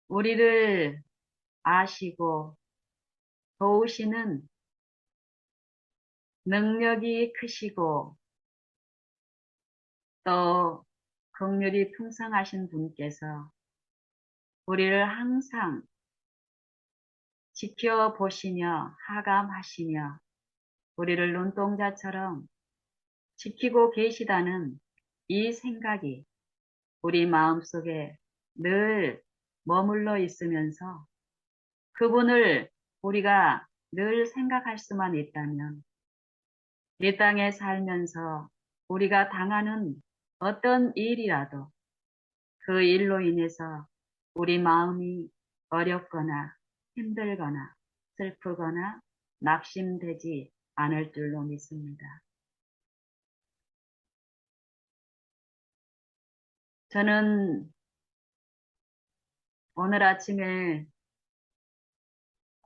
우리를 아시고 도우시는 능력이 크시고 또 긍휼이 풍성하신 분께서 우리를 항상 지켜보시며 하감하시며 우리를 눈동자처럼 지키고 계시다는 이 생각이 우리 마음속에 늘 머물러 있으면서 그분을 우리가 늘 생각할 수만 있다면 이 땅에 살면서 우리가 당하는 어떤 일이라도 그 일로 인해서 우리 마음이 어렵거나 힘들거나 슬프거나 낙심되지 않을 줄로 믿습니다. 저는 오늘 아침에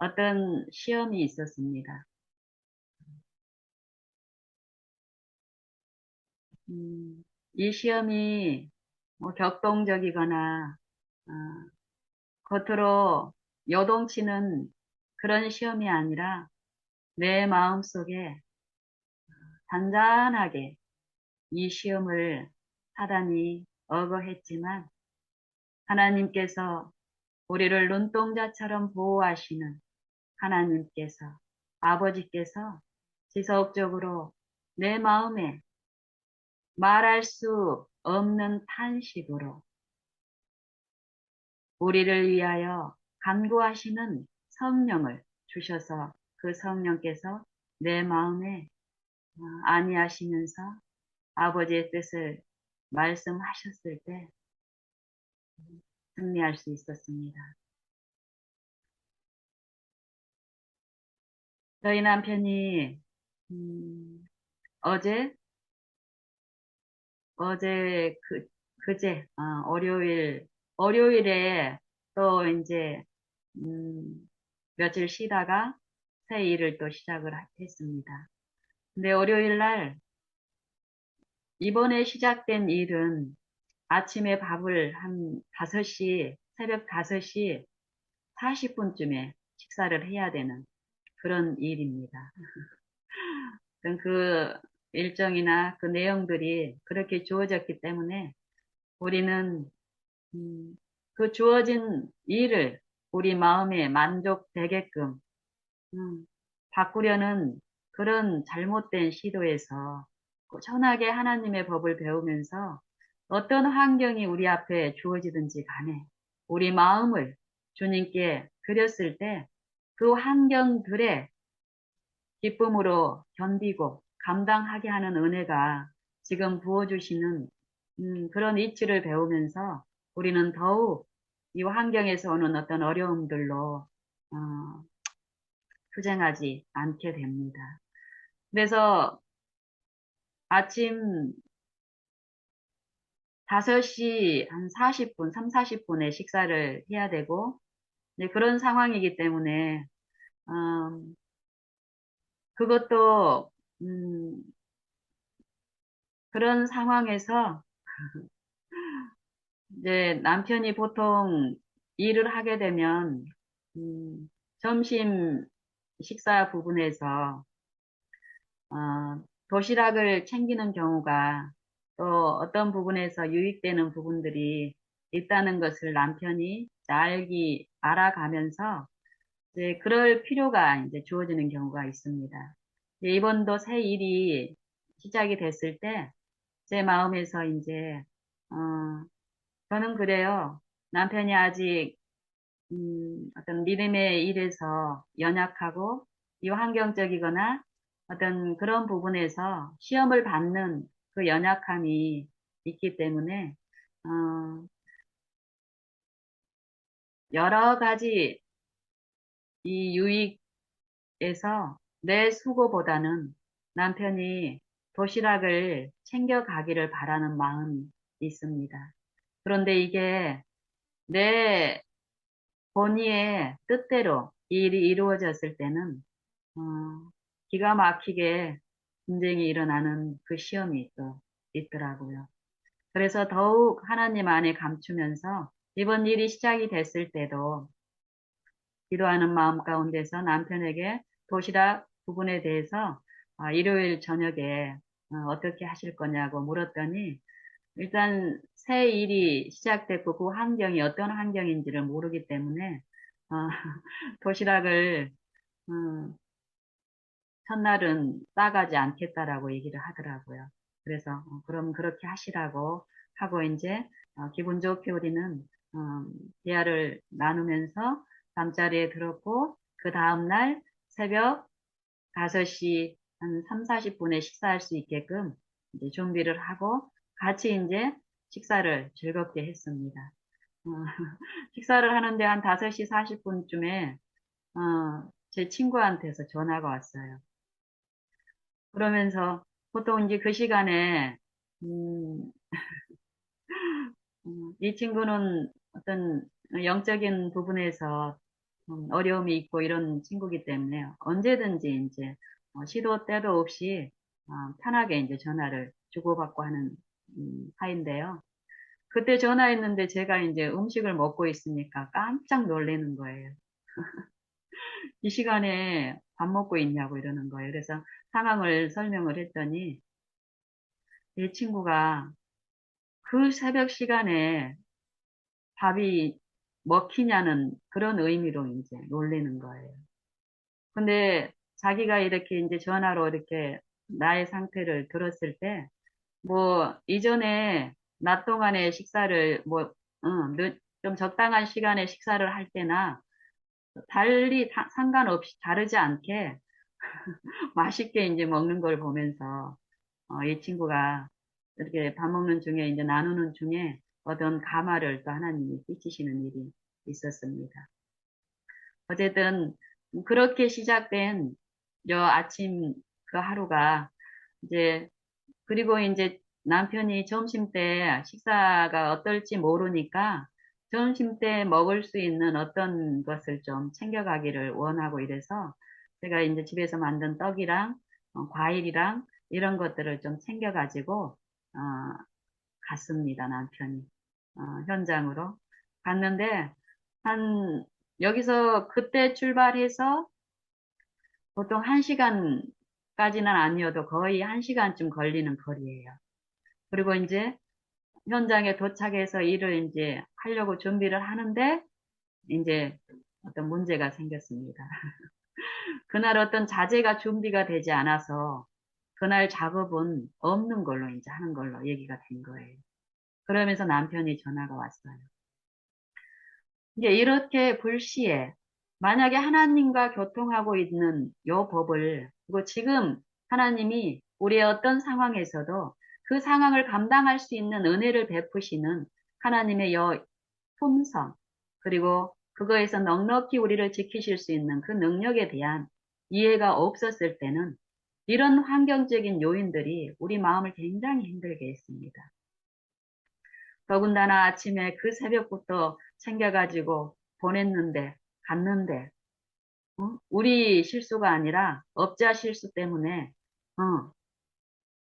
어떤 시험이 있었습니다. 이 시험이 뭐 격동적이거나 어, 겉으로 요동치는 그런 시험이 아니라 내 마음속에 단단하게 이 시험을 사단이 억어했지만 하나님께서 우리를 눈동자처럼 보호하시는 하나님께서 아버지께서 지속적으로 내 마음에 말할 수 없는 탄식으로 우리를 위하여 간구하시는 성령을 주셔서 그 성령께서 내 마음에 안위하시면서 아버지의 뜻을 말씀하셨을 때 승리할 수 있었습니다. 저희 남편이 어제 어제 그제 월요일에 또 이제 음, 며칠 쉬다가 새 일을 또 시작을 했습니다. 근데 월요일 날 이번에 시작된 일은 아침에 밥을 한 5시, 새벽 5시 40분쯤에 식사를 해야 되는 그런 일입니다. 그 일정이나 그 내용들이 그렇게 주어졌기 때문에 우리는 그 주어진 일을 우리 마음에 만족되게끔 바꾸려는 그런 잘못된 시도에서 꾸준하게 하나님의 법을 배우면서 어떤 환경이 우리 앞에 주어지든지 간에 우리 마음을 주님께 드렸을 때 그 환경들에 기쁨으로 견디고 감당하게 하는 은혜가 지금 부어주시는 그런 이치를 배우면서 우리는 더욱 이 환경에서 오는 어떤 어려움들로 투쟁하지 않게 됩니다. 그래서 아침 5시 한 40분, 3, 40분에 식사를 해야 되고 그런 상황이기 때문에 그것도 그런 상황에서 이제 남편이 보통 일을 하게 되면 점심 식사 부분에서 도시락을 챙기는 경우가 또 어떤 부분에서 유익되는 부분들이 있다는 것을 남편이 알아가면서 이제 그럴 필요가 이제 주어지는 경우가 있습니다. 이번도 새 일이 시작이 됐을 때 제 마음에서 이제 어, 저는 그래요. 남편이 아직 어떤 믿음의 일에서 연약하고 이 환경적이거나 어떤 그런 부분에서 시험을 받는 그 연약함이 있기 때문에 어, 여러 가지 이 유익에서 내 수고보다는 남편이 도시락을 챙겨가기를 바라는 마음이 있습니다. 그런데 이게 내 본의의 뜻대로 이 일이 이루어졌을 때는 어, 기가 막히게 분쟁이 일어나는 그 시험이 또 있더라고요. 그래서 더욱 하나님 안에 감추면서 이번 일이 시작이 됐을 때도 기도하는 마음 가운데서 남편에게 도시락 부분에 대해서 일요일 저녁에 어떻게 하실 거냐고 물었더니 일단 새 일이 시작됐고 그 환경이 어떤 환경인지를 모르기 때문에 어, 도시락을 음, 첫날은 싸가지 않겠다라고 얘기를 하더라고요. 그래서 그럼 그렇게 하시라고 하고 이제 기분 좋게 우리는 대화를 나누면서 잠자리에 들었고 그 다음날 새벽 5시 한 3, 40분에 식사할 수 있게끔 이제 준비를 하고 같이 이제 식사를 즐겁게 했습니다. 어, 식사를 하는데 한 5시 40분쯤에 제 친구한테서 전화가 왔어요. 그러면서 보통 이제 그 시간에 음, 이 친구는 어떤 영적인 부분에서 어려움이 있고 이런 친구기 때문에 언제든지 이제 시도 때도 없이 편하게 이제 전화를 주고받고 하는 사이인데요. 그때 전화했는데 제가 이제 음식을 먹고 있으니까 깜짝 놀라는 거예요. 이 시간에 밥 먹고 있냐고 이러는 거예요. 그래서 상황을 설명을 했더니 이 친구가 그 새벽 시간에 밥이 먹히냐는 그런 의미로 이제 놀라는 거예요. 근데 자기가 이렇게 이제 전화로 이렇게 나의 상태를 들었을 때, 뭐, 이전에 낮 동안에 식사를, 뭐, 좀 적당한 시간에 식사를 할 때나 달리 상관없이 다르지 않게 맛있게 이제 먹는 걸 보면서, 이 친구가 이렇게 밥 먹는 중에 이제 나누는 중에 어떤 감화를 또 하나님이 끼치시는 일이 있었습니다. 어쨌든 그렇게 시작된 저 아침 그 하루가 이제 그리고 이제 남편이 점심 때 식사가 어떨지 모르니까 점심 때 먹을 수 있는 어떤 것을 좀 챙겨가기를 원하고 이래서 제가 이제 집에서 만든 떡이랑 과일이랑 이런 것들을 좀 챙겨가지고 갔습니다, 남편이. 현장으로. 갔는데, 여기서 그때 출발해서 보통 1시간까지는 아니어도 거의 1시간쯤 걸리는 거리예요. 그리고 이제 현장에 도착해서 일을 이제 하려고 준비를 하는데, 이제 어떤 문제가 생겼습니다. 그날 어떤 자재가 준비가 되지 않아서 그날 작업은 없는 걸로 이제 하는 걸로 얘기가 된 거예요. 그러면서 남편이 전화가 왔어요. 이제 이렇게 불시에 만약에 하나님과 교통하고 있는 요 법을 그리고 지금 하나님이 우리의 어떤 상황에서도 그 상황을 감당할 수 있는 은혜를 베푸시는 하나님의 요 품성 그리고 그거에서 넉넉히 우리를 지키실 수 있는 그 능력에 대한 이해가 없었을 때는 이런 환경적인 요인들이 우리 마음을 굉장히 힘들게 했습니다. 더군다나 아침에 그 새벽부터 챙겨가지고 보냈는데, 갔는데, 우리 실수가 아니라 업자 실수 때문에,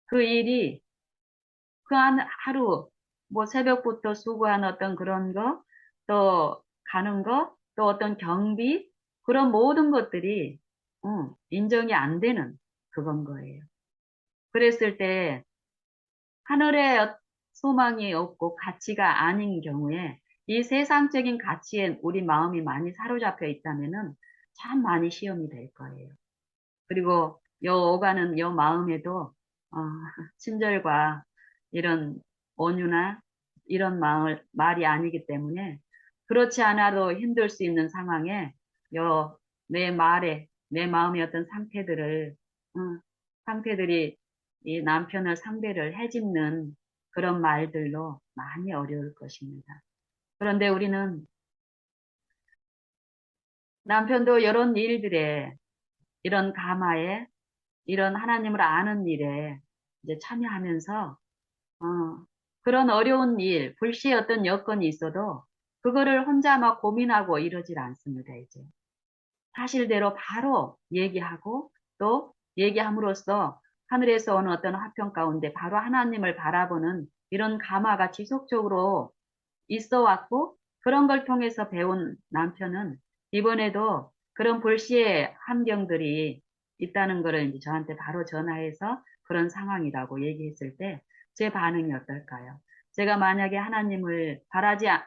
그 일이 그 하루, 뭐 새벽부터 수고한 어떤 그런 거, 또 가는 거, 또 어떤 경비, 그런 모든 것들이, 인정이 안 되는 그건 거예요. 그랬을 때, 하늘에 소망이 없고 가치가 아닌 경우에 이 세상적인 가치에 우리 마음이 많이 사로잡혀 있다면은 참 많이 시험이 될 거예요. 그리고 요 오가는 요 마음에도 어, 친절과 이런 온유나 이런 말이 아니기 때문에 그렇지 않아도 힘들 수 있는 상황에 요 내 말에 내 마음의 어떤 상태들이 이 남편을 상대를 해집는 그런 말들로 많이 어려울 것입니다. 그런데 우리는 남편도 이런 일들에 이런 감화에 이런 하나님을 아는 일에 이제 참여하면서 어, 그런 어려운 일, 불시의 어떤 여건이 있어도 그거를 혼자 막 고민하고 이러질 않습니다, 이제. 사실대로 바로 얘기하고 또 얘기함으로써 하늘에서 오는 어떤 화평 가운데 바로 하나님을 바라보는 이런 감화가 지속적으로 있어 왔고 그런 걸 통해서 배운 남편은 이번에도 그런 불시의 환경들이 있다는 거를 이제 저한테 바로 전화해서 그런 상황이라고 얘기했을 때 제 반응이 어떨까요? 제가 만약에 하나님을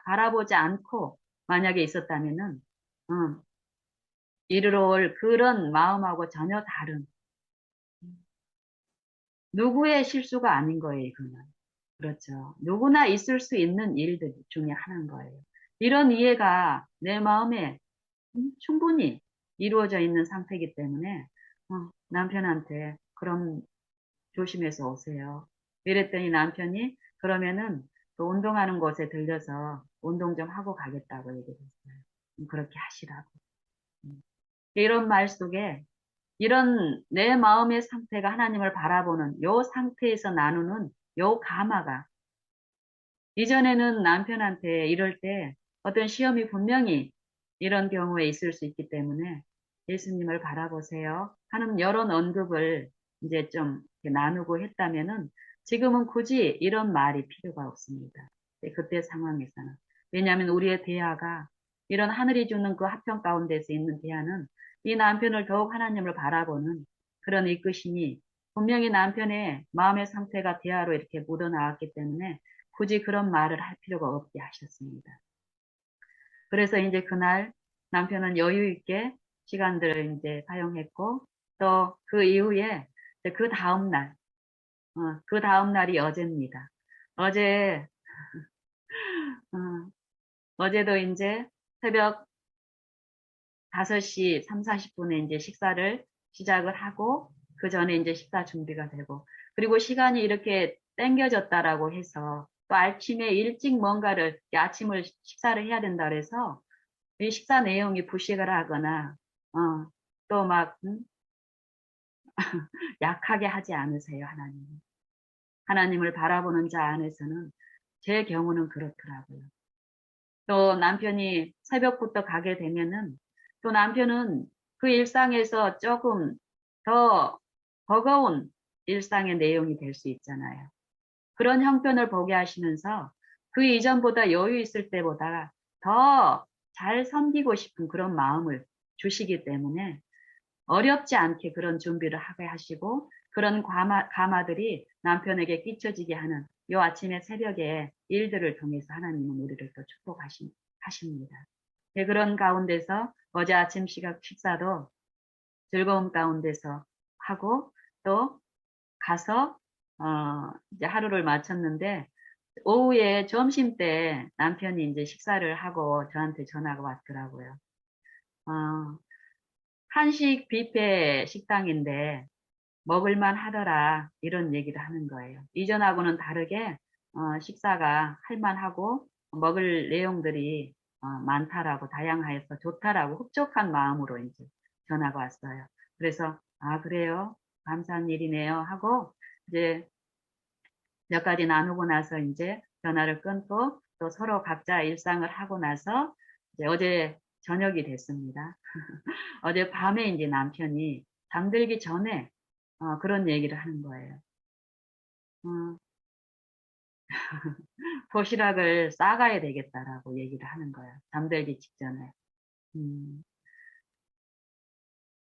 바라보지 않고 만약에 있었다면은, 이르러 올 그런 마음하고 전혀 다른, 누구의 실수가 아닌 거예요, 이거는. 그렇죠. 누구나 있을 수 있는 일들 중에 하나인 거예요. 이런 이해가 내 마음에 충분히 이루어져 있는 상태이기 때문에 남편한테 그럼 조심해서 오세요. 이랬더니 남편이 그러면은 또 운동하는 곳에 들려서 운동 좀 하고 가겠다고 얘기를 했어요. 그렇게 하시라고. 음. 이런 말 속에 이런 내 마음의 상태가 하나님을 바라보는 요 상태에서 나누는 요 감화가 이전에는 남편한테 이럴 때 어떤 시험이 분명히 이런 경우에 있을 수 있기 때문에 예수님을 바라보세요 하는 여러 언급을 이제 좀 이렇게 나누고 했다면은 지금은 굳이 이런 말이 필요가 없습니다. 그때 상황에서는. 왜냐하면 우리의 대화가 이런 하늘이 주는 그 화평 가운데서 있는 대화는 이 남편을 더욱 하나님을 바라보는 그런 이끄심이 분명히 남편의 마음의 상태가 대화로 이렇게 묻어나왔기 때문에 굳이 그런 말을 할 필요가 없게 하셨습니다. 그래서 이제 그날 남편은 여유 있게 시간들을 이제 사용했고 또 그 이후에 그 다음 날, 그 다음 날이 어제입니다. 어제, 어, 어제도 이제 새벽 5시 3, 40분에 이제 식사를 시작을 하고 그 전에 이제 식사 준비가 되고 그리고 시간이 이렇게 땡겨졌다라고 해서 또 아침에 일찍 뭔가를 아침을 식사를 해야 된다 그래서 이 식사 내용이 부식을 하거나 또 막 약하게 하지 않으세요 하나님. 하나님을 바라보는 자 안에서는 제 경우는 그렇더라고요. 또 남편이 새벽부터 가게 되면은 또 남편은 그 일상에서 조금 더 버거운 일상의 내용이 될 수 있잖아요. 그런 형편을 보게 하시면서 그 이전보다 여유 있을 때보다 더 잘 섬기고 싶은 그런 마음을 주시기 때문에 어렵지 않게 그런 준비를 하게 하시고 그런 감화들이 남편에게 끼쳐지게 하는 요 아침에 새벽에 일들을 통해서 하나님은 우리를 또 축복하십니다. 네, 그런 가운데서 어제 아침 식사도 즐거움 가운데서 하고 또 가서 이제 하루를 마쳤는데 오후에 점심 때 남편이 이제 식사를 하고 저한테 전화가 왔더라고요. 어, 한식 뷔페 식당인데 먹을만 하더라 이런 얘기를 하는 거예요. 이전하고는 다르게 식사가 할만하고 먹을 내용들이 많다라고 다양해서 좋다라고 흡족한 마음으로 이제 전화가 왔어요. 그래서 아 그래요 감사한 일이네요 하고 이제 몇 가지 나누고 나서 이제 전화를 끊고 또 서로 각자 일상을 하고 나서 이제 어제 저녁이 됐습니다. 어제 밤에 이제 남편이 잠들기 전에 그런 얘기를 하는 거예요. 어, 도시락을 싸가야 되겠다라고 얘기를 하는 거예요. 잠들기 직전에. 음,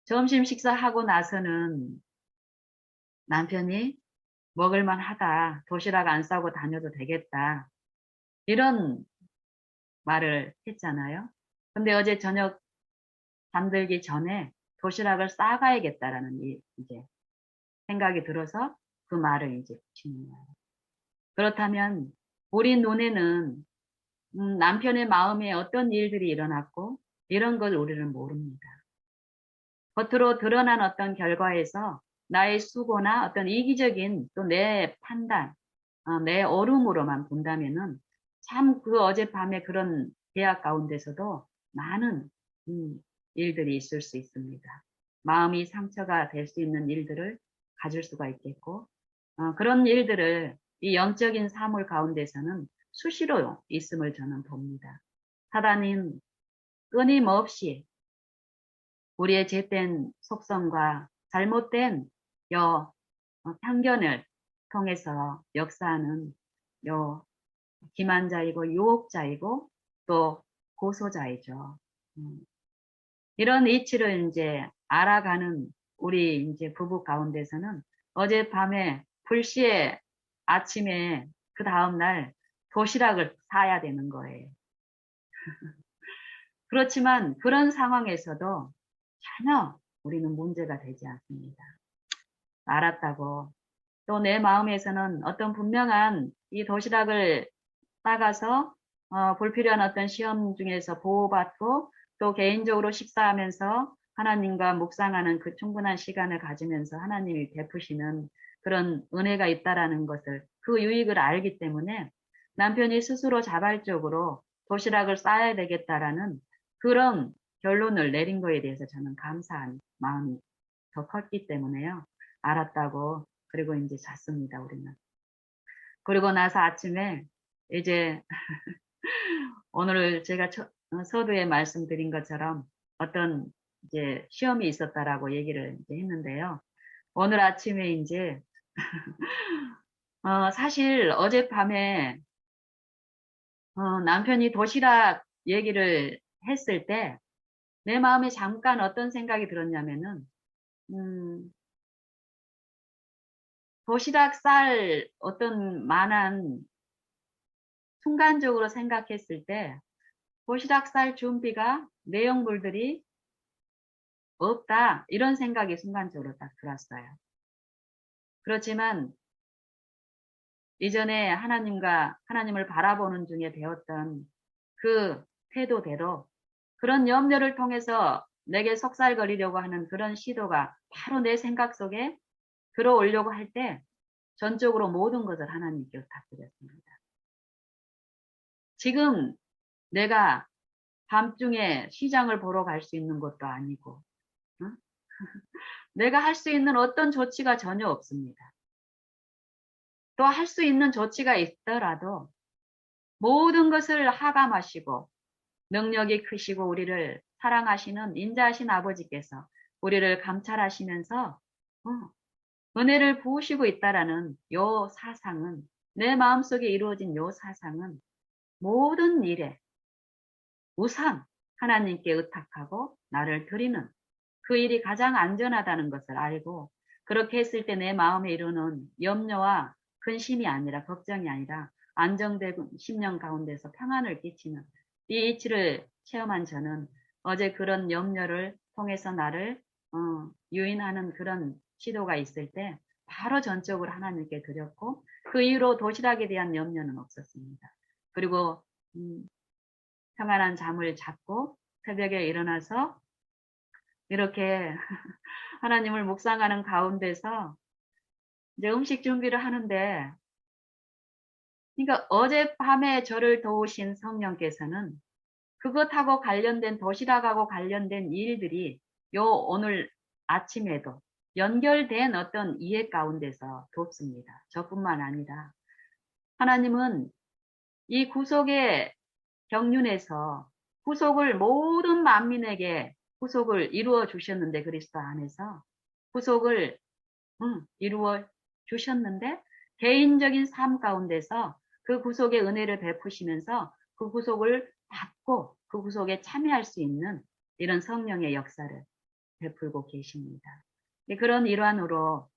점심 식사하고 나서는 남편이 먹을만 하다. 도시락 안 싸고 다녀도 되겠다. 이런 말을 했잖아요. 근데 어제 저녁 잠들기 전에 도시락을 싸가야겠다라는 이제 생각이 들어서 그 말을 이제 붙이는 거예요. 그렇다면 우리 눈에는 남편의 마음에 어떤 일들이 일어났고 이런 걸 우리는 모릅니다. 겉으로 드러난 어떤 결과에서 나의 수고나 어떤 이기적인 또 내 판단, 내 얼음으로만 본다면은 참 그 어젯밤에 그런 대화 가운데서도 많은 일들이 있을 수 있습니다. 마음이 상처가 될 수 있는 일들을 가질 수가 있겠고 그런 일들을 이 영적인 사물 가운데서는 수시로 있음을 저는 봅니다. 사단은 끊임없이 우리의 죄된 속성과 잘못된 편견을 통해서 역사하는 요 기만자이고 유혹자이고 또 고소자이죠. 음, 이런 이치를 이제 알아가는 우리 이제 부부 가운데서는 어젯밤에 불시에 아침에 그 다음날 도시락을 사야 되는 거예요. 그렇지만 그런 상황에서도 전혀 우리는 문제가 되지 않습니다. 알았다고. 또 내 마음에서는 어떤 분명한 이 도시락을 따가서 불필요한 어떤 시험 중에서 보호받고 또 개인적으로 식사하면서 하나님과 묵상하는 그 충분한 시간을 가지면서 하나님이 베푸시는 그런 은혜가 있다라는 것을 그 유익을 알기 때문에 남편이 스스로 자발적으로 도시락을 싸야 되겠다라는 그런 결론을 내린 거에 대해서 저는 감사한 마음이 더 컸기 때문에요. 알았다고. 그리고 이제 잤습니다, 우리는. 그리고 나서 아침에 이제 오늘 제가 서두에 말씀드린 것처럼 어떤 이제 시험이 있었다라고 얘기를 이제 했는데요. 오늘 아침에 이제 사실 어젯밤에 남편이 도시락 얘기를 했을 때 내 마음에 잠깐 어떤 생각이 들었냐면은 음, 도시락 쌀 어떤 만한 순간적으로 생각했을 때 도시락 쌀 준비가 내용물들이 없다 이런 생각이 순간적으로 딱 들었어요. 그렇지만 이전에 하나님을 바라보는 중에 배웠던 그 태도대로 그런 염려를 통해서 내게 속살거리려고 하는 그런 시도가 바로 내 생각 속에 들어오려고 할 때 전적으로 모든 것을 하나님께 부탁드렸습니다. 지금 내가 밤중에 시장을 보러 갈 수 있는 것도 아니고 응? 내가 할 수 있는 어떤 조치가 전혀 없습니다. 또 할 수 있는 조치가 있더라도 모든 것을 하감하시고 능력이 크시고 우리를 사랑하시는 인자하신 아버지께서 우리를 감찰하시면서 은혜를 부으시고 있다라는 요 사상은 내 마음속에 이루어진 요 사상은 모든 일에 우선 하나님께 의탁하고 나를 드리는 그 일이 가장 안전하다는 것을 알고 그렇게 했을 때 내 마음에 이루는 염려와 근심이 아니라 걱정이 아니라 안정된 심령 가운데서 평안을 끼치는 이 이치를 체험한 저는 어제 그런 염려를 통해서 나를 유인하는 그런 시도가 있을 때 바로 전적으로 하나님께 드렸고 그 이후로 도시락에 대한 염려는 없었습니다. 그리고 평안한 잠을 잤고 새벽에 일어나서 이렇게 하나님을 묵상하는 가운데서 이제 음식 준비를 하는데, 그러니까 어젯밤에 저를 도우신 성령께서는 그것하고 관련된 도시락하고 관련된 일들이 요 오늘 아침에도 연결된 어떤 이해 가운데서 돕습니다. 저뿐만 아니라 하나님은 이 구속의 경륜에서 구속을 모든 만민에게 구속을 이루어 주셨는데 그리스도 안에서 구속을 이루어 주셨는데 개인적인 삶 가운데서 그 구속의 은혜를 베푸시면서 그 구속을 받고 그 구속에 참여할 수 있는 이런 성령의 역사를 베풀고 계십니다. 그런 일환으로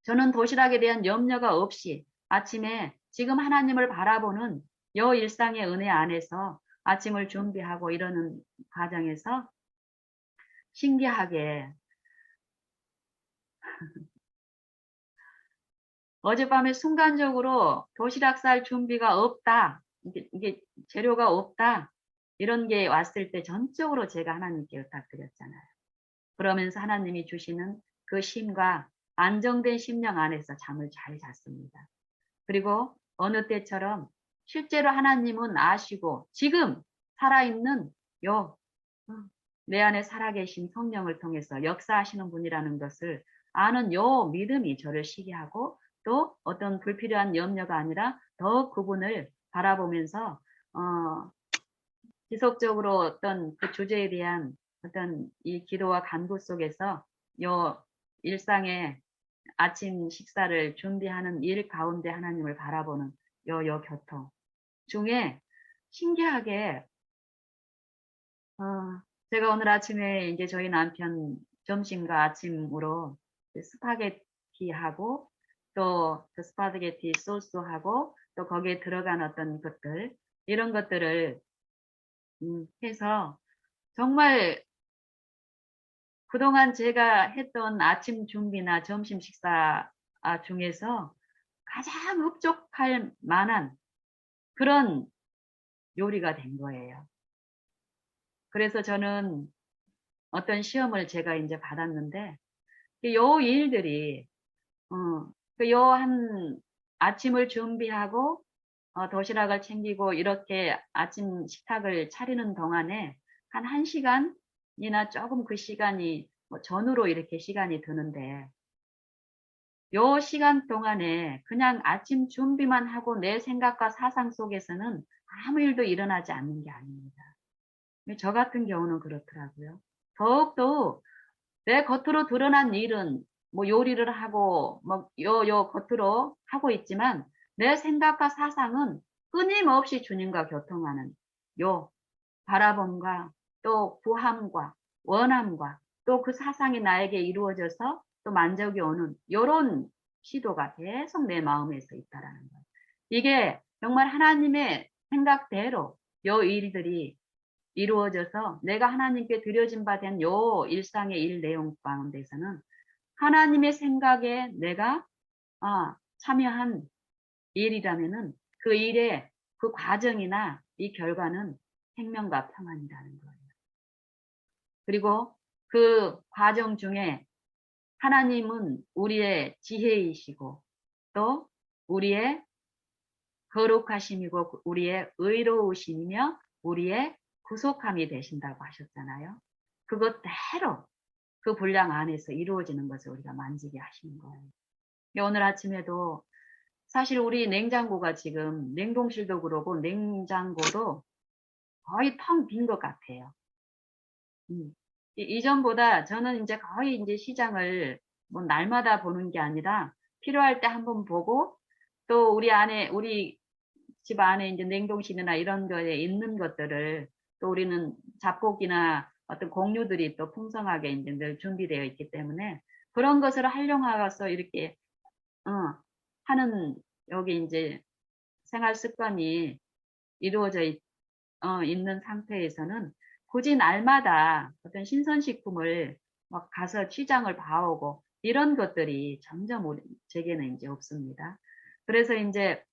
저는 도시락에 대한 염려가 없이 아침에 지금 하나님을 바라보는 요 일상의 은혜 안에서 아침을 준비하고 이러는 과정에서 신기하게 어젯밤에 순간적으로 도시락 쌀 준비가 없다. 이게 재료가 없다. 이런 게 왔을 때 전적으로 제가 하나님께 부탁드렸잖아요. 그러면서 하나님이 주시는 그 쉼과 안정된 심령 안에서 잠을 잘 잤습니다. 그리고 어느 때처럼 실제로 하나님은 아시고 지금 살아있는 요, 내 안에 살아계신 성령을 통해서 역사하시는 분이라는 것을 아는 요 믿음이 저를 쉬게 하고 또 어떤 불필요한 염려가 아니라 더 그분을 바라보면서 지속적으로 어떤 그 주제에 대한 어떤 이 기도와 간구 속에서 요 일상의 아침 식사를 준비하는 일 가운데 하나님을 바라보는 요 교통 중에 신기하게, 어, 제가 오늘 아침에 이제 저희 남편 점심과 아침으로 스파게티하고 또 그 스파게티 소스하고 또 거기에 들어간 어떤 것들, 이런 것들을 해서 정말 그동안 제가 했던 아침 준비나 점심 식사 중에서 가장 흡족할 만한 그런 요리가 된 거예요. 그래서 저는 어떤 시험을 제가 이제 받았는데, 요 일들이, 요 한 아침을 준비하고, 도시락을 챙기고, 이렇게 아침 식탁을 차리는 동안에 한 1시간이나 조금 그 시간이 뭐 전후로 이렇게 시간이 드는데, 요 시간 동안에 그냥 아침 준비만 하고 내 생각과 사상 속에서는 아무 일도 일어나지 않는 게 아닙니다. 저 같은 경우는 그렇더라고요. 더욱더 내 겉으로 드러난 일은 뭐 요리를 하고 뭐 요 겉으로 하고 있지만 내 생각과 사상은 끊임없이 주님과 교통하는 요 바라봄과 또 구함과 원함과 또 그 사상이 나에게 이루어져서 또 만족이 오는 요런 시도가 계속 내 마음에서 있다라는 거예요. 이게 정말 하나님의 생각대로 요 일들이 이루어져서 내가 하나님께 드려진 바 된 요 일상의 일 내용 가운데서는 하나님의 생각에 내가 참여한 일이라면은 그 일의 그 과정이나 이 결과는 생명과 평안이라는 거예요. 그리고 그 과정 중에 하나님은 우리의 지혜이시고 또 우리의 거룩하심이고 우리의 의로우심이며 우리의 구속함이 되신다고 하셨잖아요. 그것대로 그 분량 안에서 이루어지는 것을 우리가 만지게 하시는 거예요. 오늘 아침에도 사실 우리 냉장고가 지금 냉동실도 그러고 냉장고도 거의 텅 빈 것 같아요. 이전보다 저는 이제 거의 이제 시장을 뭐 날마다 보는 게 아니라 필요할 때 한번 보고 또 우리 집 안에 이제 냉동실이나 이런 거에 있는 것들을 또 우리는 잡곡이나 어떤 곡류들이 또 풍성하게 이제 늘 준비되어 있기 때문에 그런 것을 활용하여서 이렇게, 어, 하는 여기 이제 생활 습관이 이루어져 있는 상태에서는 굳이 날마다 어떤 신선식품을 막 가서 시장을 봐오고 이런 것들이 점점 제게는 이제 없습니다. 그래서 이제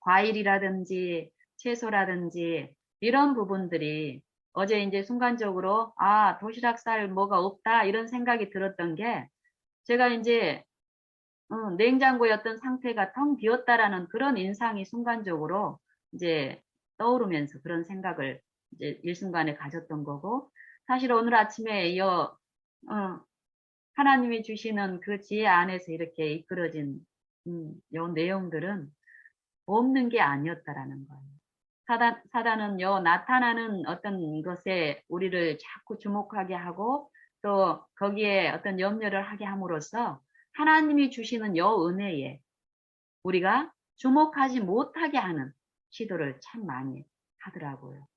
과일이라든지 채소라든지 이런 부분들이 어제 이제 순간적으로 도시락 쌀 뭐가 없다 이런 생각이 들었던 게 제가 이제 냉장고였던 상태가 텅 비었다라는 그런 인상이 순간적으로 이제 떠오르면서 그런 생각을 이제 일순간에 가졌던 거고 사실 오늘 아침에 하나님이 주시는 그 지혜 안에서 이렇게 이끌어진 요 내용들은 없는 게 아니었다라는 거예요. 사단은 나타나는 어떤 것에 우리를 자꾸 주목하게 하고 또 거기에 어떤 염려를 하게 함으로써 하나님이 주시는 은혜에 우리가 주목하지 못하게 하는 시도를 참 많이 하더라고요.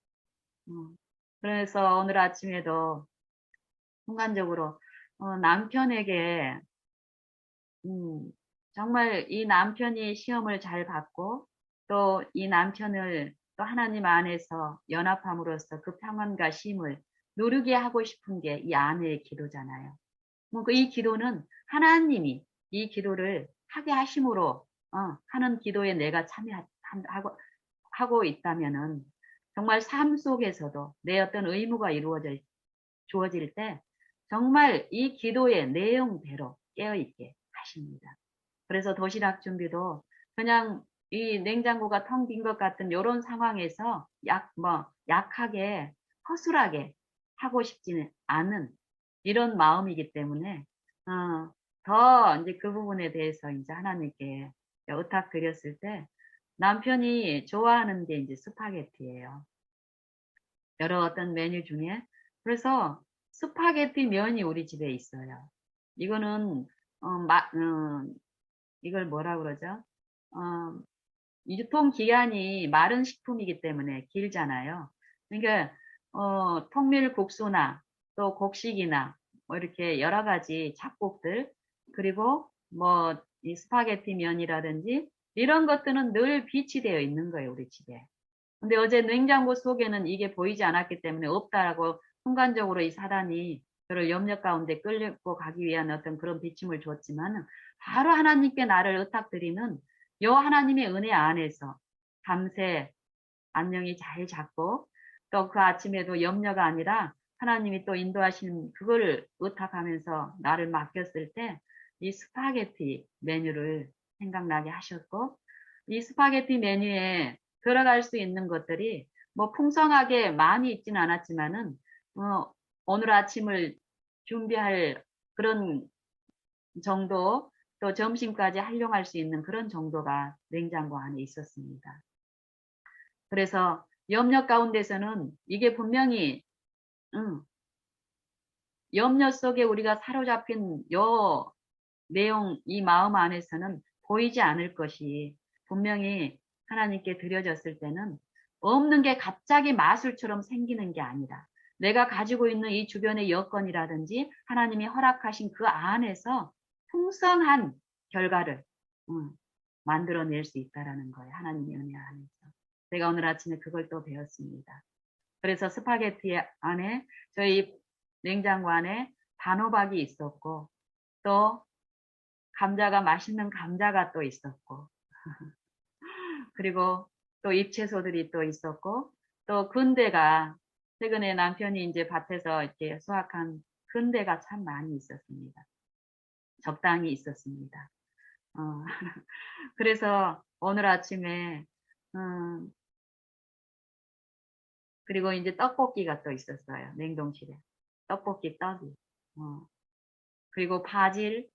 그래서 오늘 아침에도 순간적으로 남편에게 정말 이 남편이 시험을 잘 받고 또 이 남편을 또 하나님 안에서 연합함으로써 그 평안과 쉼을 누리게 하고 싶은 게 이 아내의 기도잖아요. 이 기도는 하나님이 이 기도를 하게 하심으로 하는 기도에 내가 참여하고 있다면은 정말 삶 속에서도 내 어떤 의무가 주어질 때 정말 이 기도의 내용대로 깨어있게 하십니다. 그래서 도시락 준비도 그냥 이 냉장고가 텅 빈 것 같은 이런 상황에서 약하게 허술하게 하고 싶지는 않은 이런 마음이기 때문에 더 이제 그 부분에 대해서 이제 하나님께 의탁드렸을 때 남편이 좋아하는 게 이제 스파게티예요. 여러 어떤 메뉴 중에 그래서 스파게티 면이 우리 집에 있어요. 이거는 이걸 뭐라 그러죠? 어, 유통기한이 마른 식품이기 때문에 길잖아요. 그러니까, 통밀국수나 또 곡식이나 뭐 이렇게 여러 가지 잡곡들, 그리고 뭐 이 스파게티 면이라든지 이런 것들은 늘 비치되어 있는 거예요, 우리 집에. 근데 어제 냉장고 속에는 이게 보이지 않았기 때문에 없다라고 순간적으로 이 사단이 저를 염려 가운데 끌고 가기 위한 어떤 그런 비침을 줬지만 바로 하나님께 나를 의탁드리는 여 하나님의 은혜 안에서 밤새 안녕히 잘 잤고 또 그 아침에도 염려가 아니라 하나님이 또 인도하신 그걸 의탁하면서 나를 맡겼을 때 이 스파게티 메뉴를 생각나게 하셨고 이 스파게티 메뉴에 들어갈 수 있는 것들이 뭐 풍성하게 많이 있지는 않았지만은 오늘 아침을 준비할 그런 정도 또 점심까지 활용할 수 있는 그런 정도가 냉장고 안에 있었습니다. 그래서 염려 가운데서는 이게 분명히 염려 속에 우리가 사로잡힌 요 내용 이 마음 안에서는 보이지 않을 것이 분명히 하나님께 드려졌을 때는 없는 게 갑자기 마술처럼 생기는 게 아니라 내가 가지고 있는 이 주변의 여건이라든지 하나님이 허락하신 그 안에서 풍성한 결과를 만들어낼 수 있다라는 거예요. 하나님의 은혜 안에서. 제가 오늘 아침에 그걸 또 배웠습니다. 그래서 스파게티 안에 저희 냉장고 안에 단호박이 있었고 또 감자가 맛있는 감자가 또 있었고 그리고 또 잎채소들이 또 있었고 또 근대가 최근에 남편이 이제 밭에서 이렇게 수확한 근대가 참 많이 있었습니다. 적당히 있었습니다. 어, 그래서 오늘 아침에 그리고 이제 떡볶이가 또 있었어요. 냉동실에. 떡볶이 떡이. 그리고 바질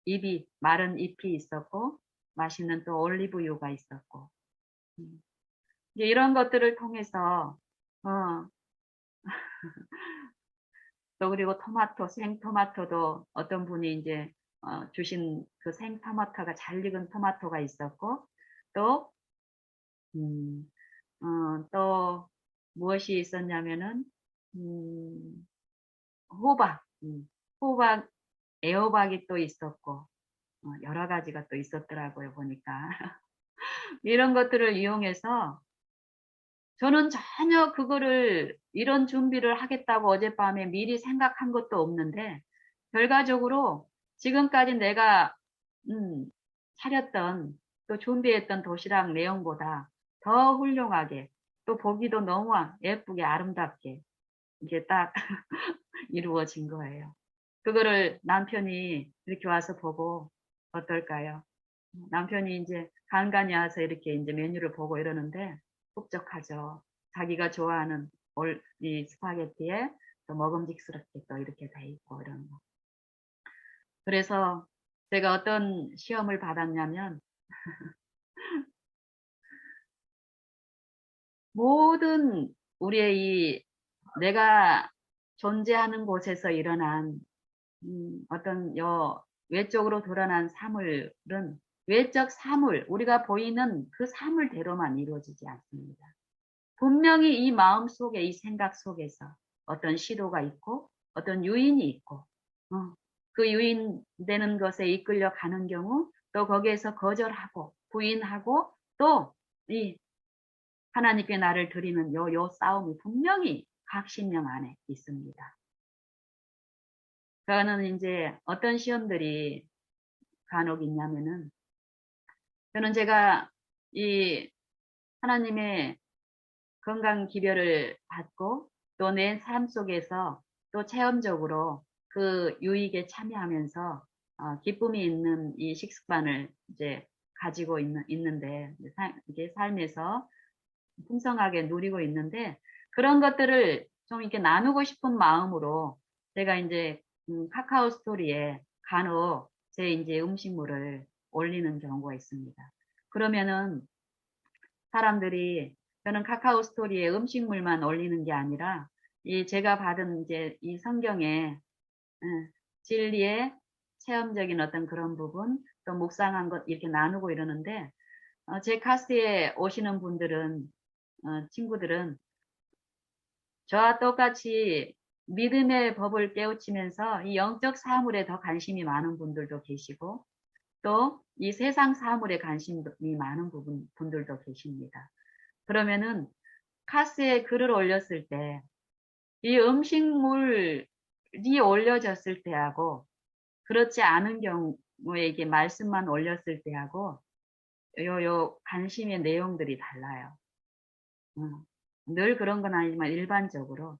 잎이 마른 잎이 있었고 맛있는 또 올리브유가 있었고 이제 이런 것들을 통해서 어, 또 그리고 토마토 생토마토도 어떤 분이 이제 주신 그 생토마토가 잘 익은 토마토가 있었고 또 음, 또 무엇이 있었냐면은 음, 호박 호박 애호박이 또 있었고 여러 가지가 또 있었더라고요 보니까 이런 것들을 이용해서 저는 전혀 그거를 이런 준비를 하겠다고 어젯밤에 미리 생각한 것도 없는데 결과적으로 지금까지 내가 음, 차렸던 또 준비했던 도시락 내용보다 더 훌륭하게 또 보기도 너무 예쁘게 아름답게 이게 딱 이루어진 거예요. 그거를 남편이 이렇게 와서 보고 어떨까요? 남편이 이제 간간히 와서 이렇게 이제 메뉴를 보고 이러는데 흡족하죠. 자기가 좋아하는 이 스파게티에 또 먹음직스럽게 또 이렇게 돼 있고 이런 거. 그래서 제가 어떤 시험을 받았냐면 모든 우리의 이 내가 존재하는 곳에서 일어난 어떤 외적으로 드러난 사물은 외적 사물, 우리가 보이는 그 사물대로만 이루어지지 않습니다. 분명히 이 마음 속에, 이 생각 속에서 어떤 시도가 있고, 어떤 유인이 있고, 그 유인되는 것에 이끌려 가는 경우, 또 거기에서 거절하고, 부인하고, 또 이 하나님께 나를 드리는 요 싸움이 분명히 각 신령 안에 있습니다. 저는 이제 어떤 시험들이 간혹 있냐면은, 저는 제가 이 하나님의 건강 기별을 받고 또 내 삶 속에서 또 체험적으로 그 유익에 참여하면서 기쁨이 있는 이 식습관을 이제 가지고 있는데 이게 삶에서 풍성하게 누리고 있는데 그런 것들을 좀 이렇게 나누고 싶은 마음으로 제가 이제 카카오 스토리에 간혹 제 이제 음식물을 올리는 경우가 있습니다. 그러면은 사람들이 저는 카카오 스토리에 음식물만 올리는 게 아니라 이 제가 받은 이제 이 성경의 진리의 체험적인 어떤 그런 부분 또 묵상한 것 이렇게 나누고 이러는데 제 카스에 오시는 분들은, 친구들은 저와 똑같이 믿음의 법을 깨우치면서 이 영적 사물에 더 관심이 많은 분들도 계시고, 또 이 세상 사물에 관심이 많은 분들도 계십니다. 그러면은 카스에 글을 올렸을 때, 이 음식물이 올려졌을 때하고, 그렇지 않은 경우에 이게 말씀만 올렸을 때하고, 요 관심의 내용들이 달라요. 음, 늘 그런 건 아니지만 일반적으로.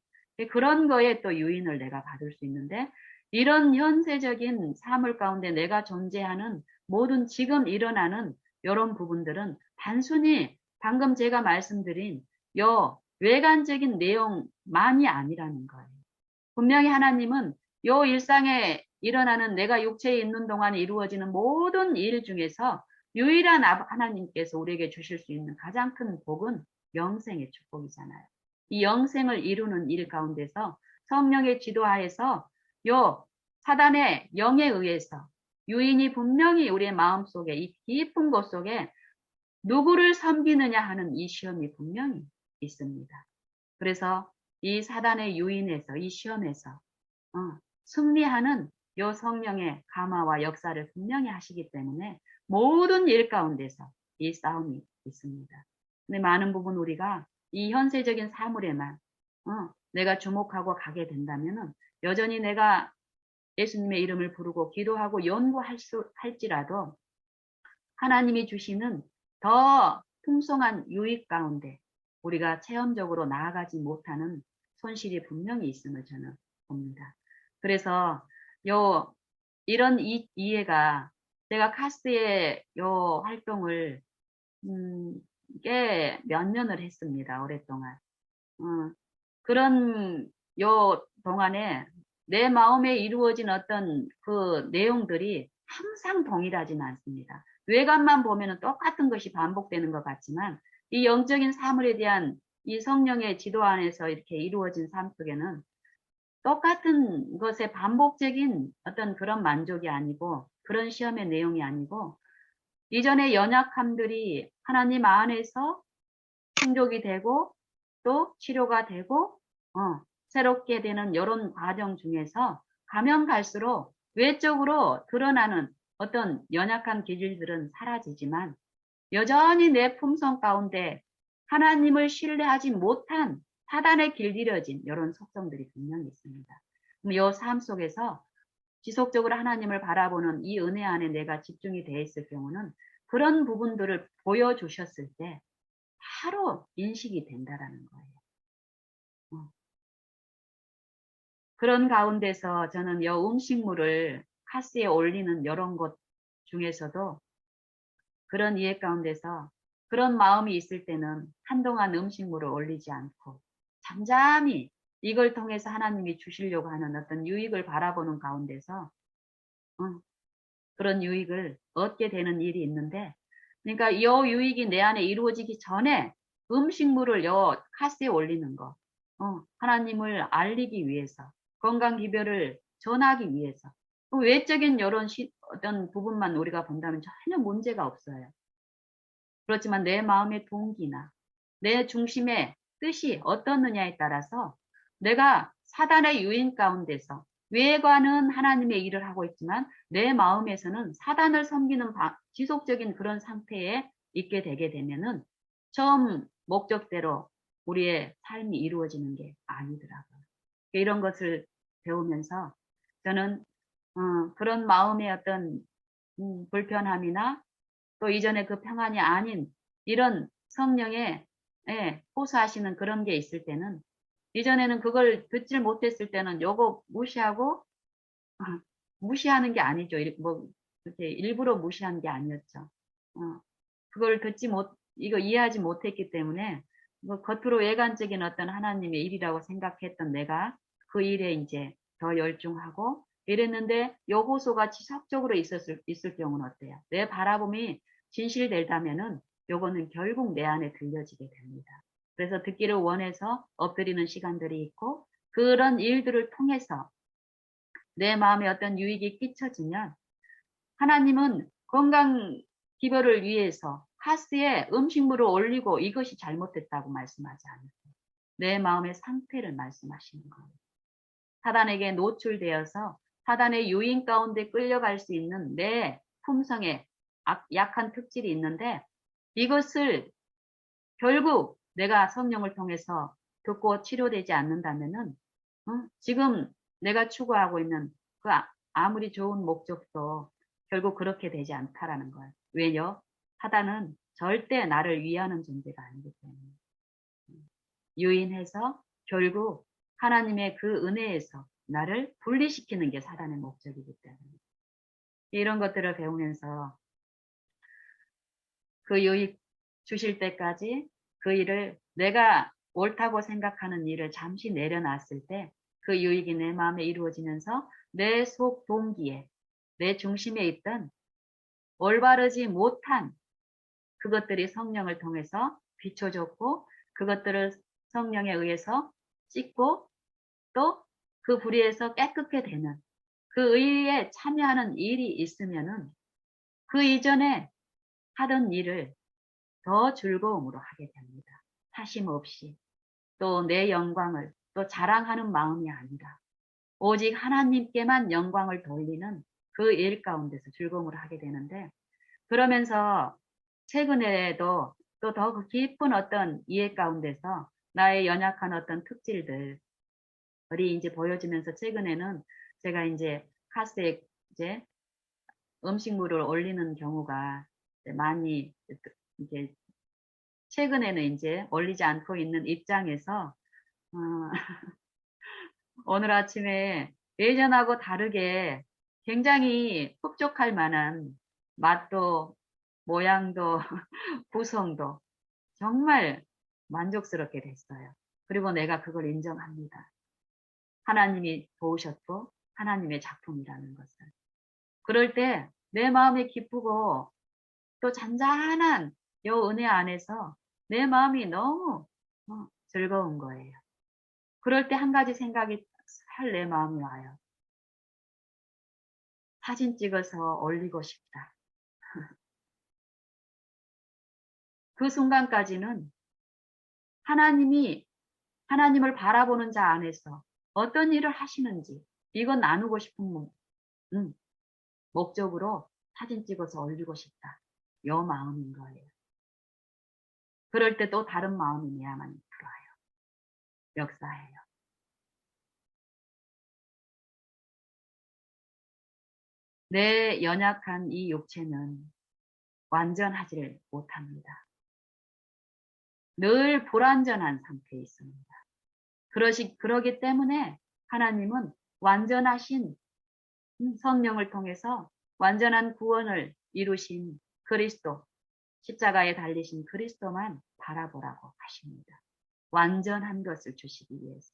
그런 거에 또 유인을 내가 받을 수 있는데, 이런 현세적인 사물 가운데 내가 존재하는 모든 지금 일어나는 이런 부분들은 단순히 방금 제가 말씀드린 요 외관적인 내용만이 아니라는 거예요. 분명히 하나님은 요 일상에 일어나는 내가 육체에 있는 동안에 이루어지는 모든 일 중에서 유일한 하나님께서 우리에게 주실 수 있는 가장 큰 복은 영생의 축복이잖아요. 이 영생을 이루는 일 가운데서 성령의 지도하에서 요 사단의 영에 의해서 유인이 분명히 우리의 마음속에 이 깊은 곳 속에 누구를 섬기느냐 하는 이 시험이 분명히 있습니다. 그래서 이 사단의 유인에서 이 시험에서 승리하는 요 성령의 감화와 역사를 분명히 하시기 때문에 모든 일 가운데서 이 싸움이 있습니다. 근데 많은 부분 우리가 이 현세적인 사물에만 내가 주목하고 가게 된다면은 여전히 내가 예수님의 이름을 부르고 기도하고 할지라도 하나님이 주시는 더 풍성한 유익 가운데 우리가 체험적으로 나아가지 못하는 손실이 분명히 있음을 저는 봅니다. 그래서 이런 이해가 제가 카스의 요 활동을 꽤 몇 년을 했습니다. 오랫동안. 그런 요 동안에 내 마음에 이루어진 어떤 그 내용들이 항상 동일하지는 않습니다. 외관만 보면 똑같은 것이 반복되는 것 같지만 이 영적인 사물에 대한 이 성령의 지도 안에서 이렇게 이루어진 삶 속에는 똑같은 것의 반복적인 어떤 그런 만족이 아니고 그런 시험의 내용이 아니고 이전의 연약함들이 하나님 안에서 충족이 되고 또 치료가 되고 새롭게 되는 이런 과정 중에서 가면 갈수록 외적으로 드러나는 어떤 연약한 기질들은 사라지지만 여전히 내 품성 가운데 하나님을 신뢰하지 못한 사단에 길들여진 이런 속성들이 분명히 있습니다. 그럼 이 삶 속에서 지속적으로 하나님을 바라보는 이 은혜 안에 내가 집중이 되어 있을 경우는 그런 부분들을 보여주셨을 때 바로 인식이 된다라는 거예요. 그런 가운데서 저는 이 음식물을 카스에 올리는 이런 것 중에서도 그런 이해 가운데서 그런 마음이 있을 때는 한동안 음식물을 올리지 않고 잠잠히 이걸 통해서 하나님이 주시려고 하는 어떤 유익을 바라보는 가운데서 그런 유익을 얻게 되는 일이 있는데, 그러니까 이 유익이 내 안에 이루어지기 전에 음식물을 요 카스에 올리는 거, 하나님을 알리기 위해서, 건강 기별을 전하기 위해서, 외적인 이런 어떤 부분만 우리가 본다면 전혀 문제가 없어요. 그렇지만 내 마음의 동기나 내 중심의 뜻이 어떻느냐에 따라서 내가 사단의 유인 가운데서 외관은 하나님의 일을 하고 있지만 내 마음에서는 사단을 섬기는 지속적인 그런 상태에 있게 되게 되면은 처음 목적대로 우리의 삶이 이루어지는 게 아니더라고요. 이런 것을 배우면서 저는 그런 마음의 어떤 불편함이나 또 이전에 그 평안이 아닌 이런 성령의 호소하시는 그런 게 있을 때는 이전에는 그걸 듣질 못했을 때는 요거 무시하고 무시하는 게 아니죠. 뭐 이렇게 일부러 무시한 게 아니었죠. 그걸 이거 이해하지 못했기 때문에 뭐 겉으로 외관적인 어떤 하나님의 일이라고 생각했던 내가 그 일에 이제 더 열중하고 이랬는데 요 호소가 지속적으로 있을 경우는 어때요? 내 바라봄이 진실되다면은 요거는 결국 내 안에 들려지게 됩니다. 그래서 듣기를 원해서 엎드리는 시간들이 있고 그런 일들을 통해서 내 마음에 어떤 유익이 끼쳐지면 하나님은 건강 기별을 위해서 카스에 음식물을 올리고 이것이 잘못됐다고 말씀하지 않으세요. 내 마음의 상태를 말씀하시는 거예요. 사단에게 노출되어서 사단의 유인 가운데 끌려갈 수 있는 내 품성에 약한 특질이 있는데 이것을 결국 내가 성령을 통해서 듣고 치료되지 않는다면은 지금 내가 추구하고 있는 그 아무리 좋은 목적도 결국 그렇게 되지 않다라는 거예요. 왜요? 사단은 절대 나를 위하는 존재가 아니기 때문에. 유인해서 결국 하나님의 그 은혜에서 나를 분리시키는 게 사단의 목적이기 때문에. 이런 것들을 배우면서 그 유익 주실 때까지 그 일을 내가 옳다고 생각하는 일을 잠시 내려놨을 때 그 유익이 내 마음에 이루어지면서 내 속 동기에 내 중심에 있던 올바르지 못한 그것들이 성령을 통해서 비춰졌고 그것들을 성령에 의해서 씻고 또 그 불의에서 깨끗게 되는 그 의에 참여하는 일이 있으면은 그 이전에 하던 일을 더 즐거움으로 하게 됩니다. 사심 없이 또 내 영광을 또 자랑하는 마음이 아니라 오직 하나님께만 영광을 돌리는 그 일 가운데서 즐거움을 하게 되는데 그러면서 최근에도 또 더 깊은 어떤 이해 가운데서 나의 연약한 어떤 특질들이 이제 보여지면서 최근에는 제가 이제 카스에 이제 음식물을 올리는 경우가 많이 이제 최근에는 이제 올리지 않고 있는 입장에서 어, 오늘 아침에 예전하고 다르게 굉장히 흡족할 만한 맛도 모양도 구성도 정말 만족스럽게 됐어요. 그리고 내가 그걸 인정합니다. 하나님이 도우셨고 하나님의 작품이라는 것을. 그럴 때 내 마음이 기쁘고 또 잔잔한 요 은혜 안에서 내 마음이 너무 즐거운 거예요. 그럴 때 한 가지 생각이 살 내 마음이 와요. 사진 찍어서 올리고 싶다. 그 순간까지는 하나님을 바라보는 자 안에서 어떤 일을 하시는지 이건 나누고 싶은 목적으로 사진 찍어서 올리고 싶다. 요 마음인 거예요. 그럴 때 또 다른 마음이 내 안에 들어와요. 역사해요. 내 연약한 이 육체는 완전하지를 못합니다. 늘 불완전한 상태에 있습니다. 그러기 때문에 하나님은 완전하신 성령을 통해서 완전한 구원을 이루신 그리스도, 십자가에 달리신 그리스도만 바라보라고 하십니다. 완전한 것을 주시기 위해서.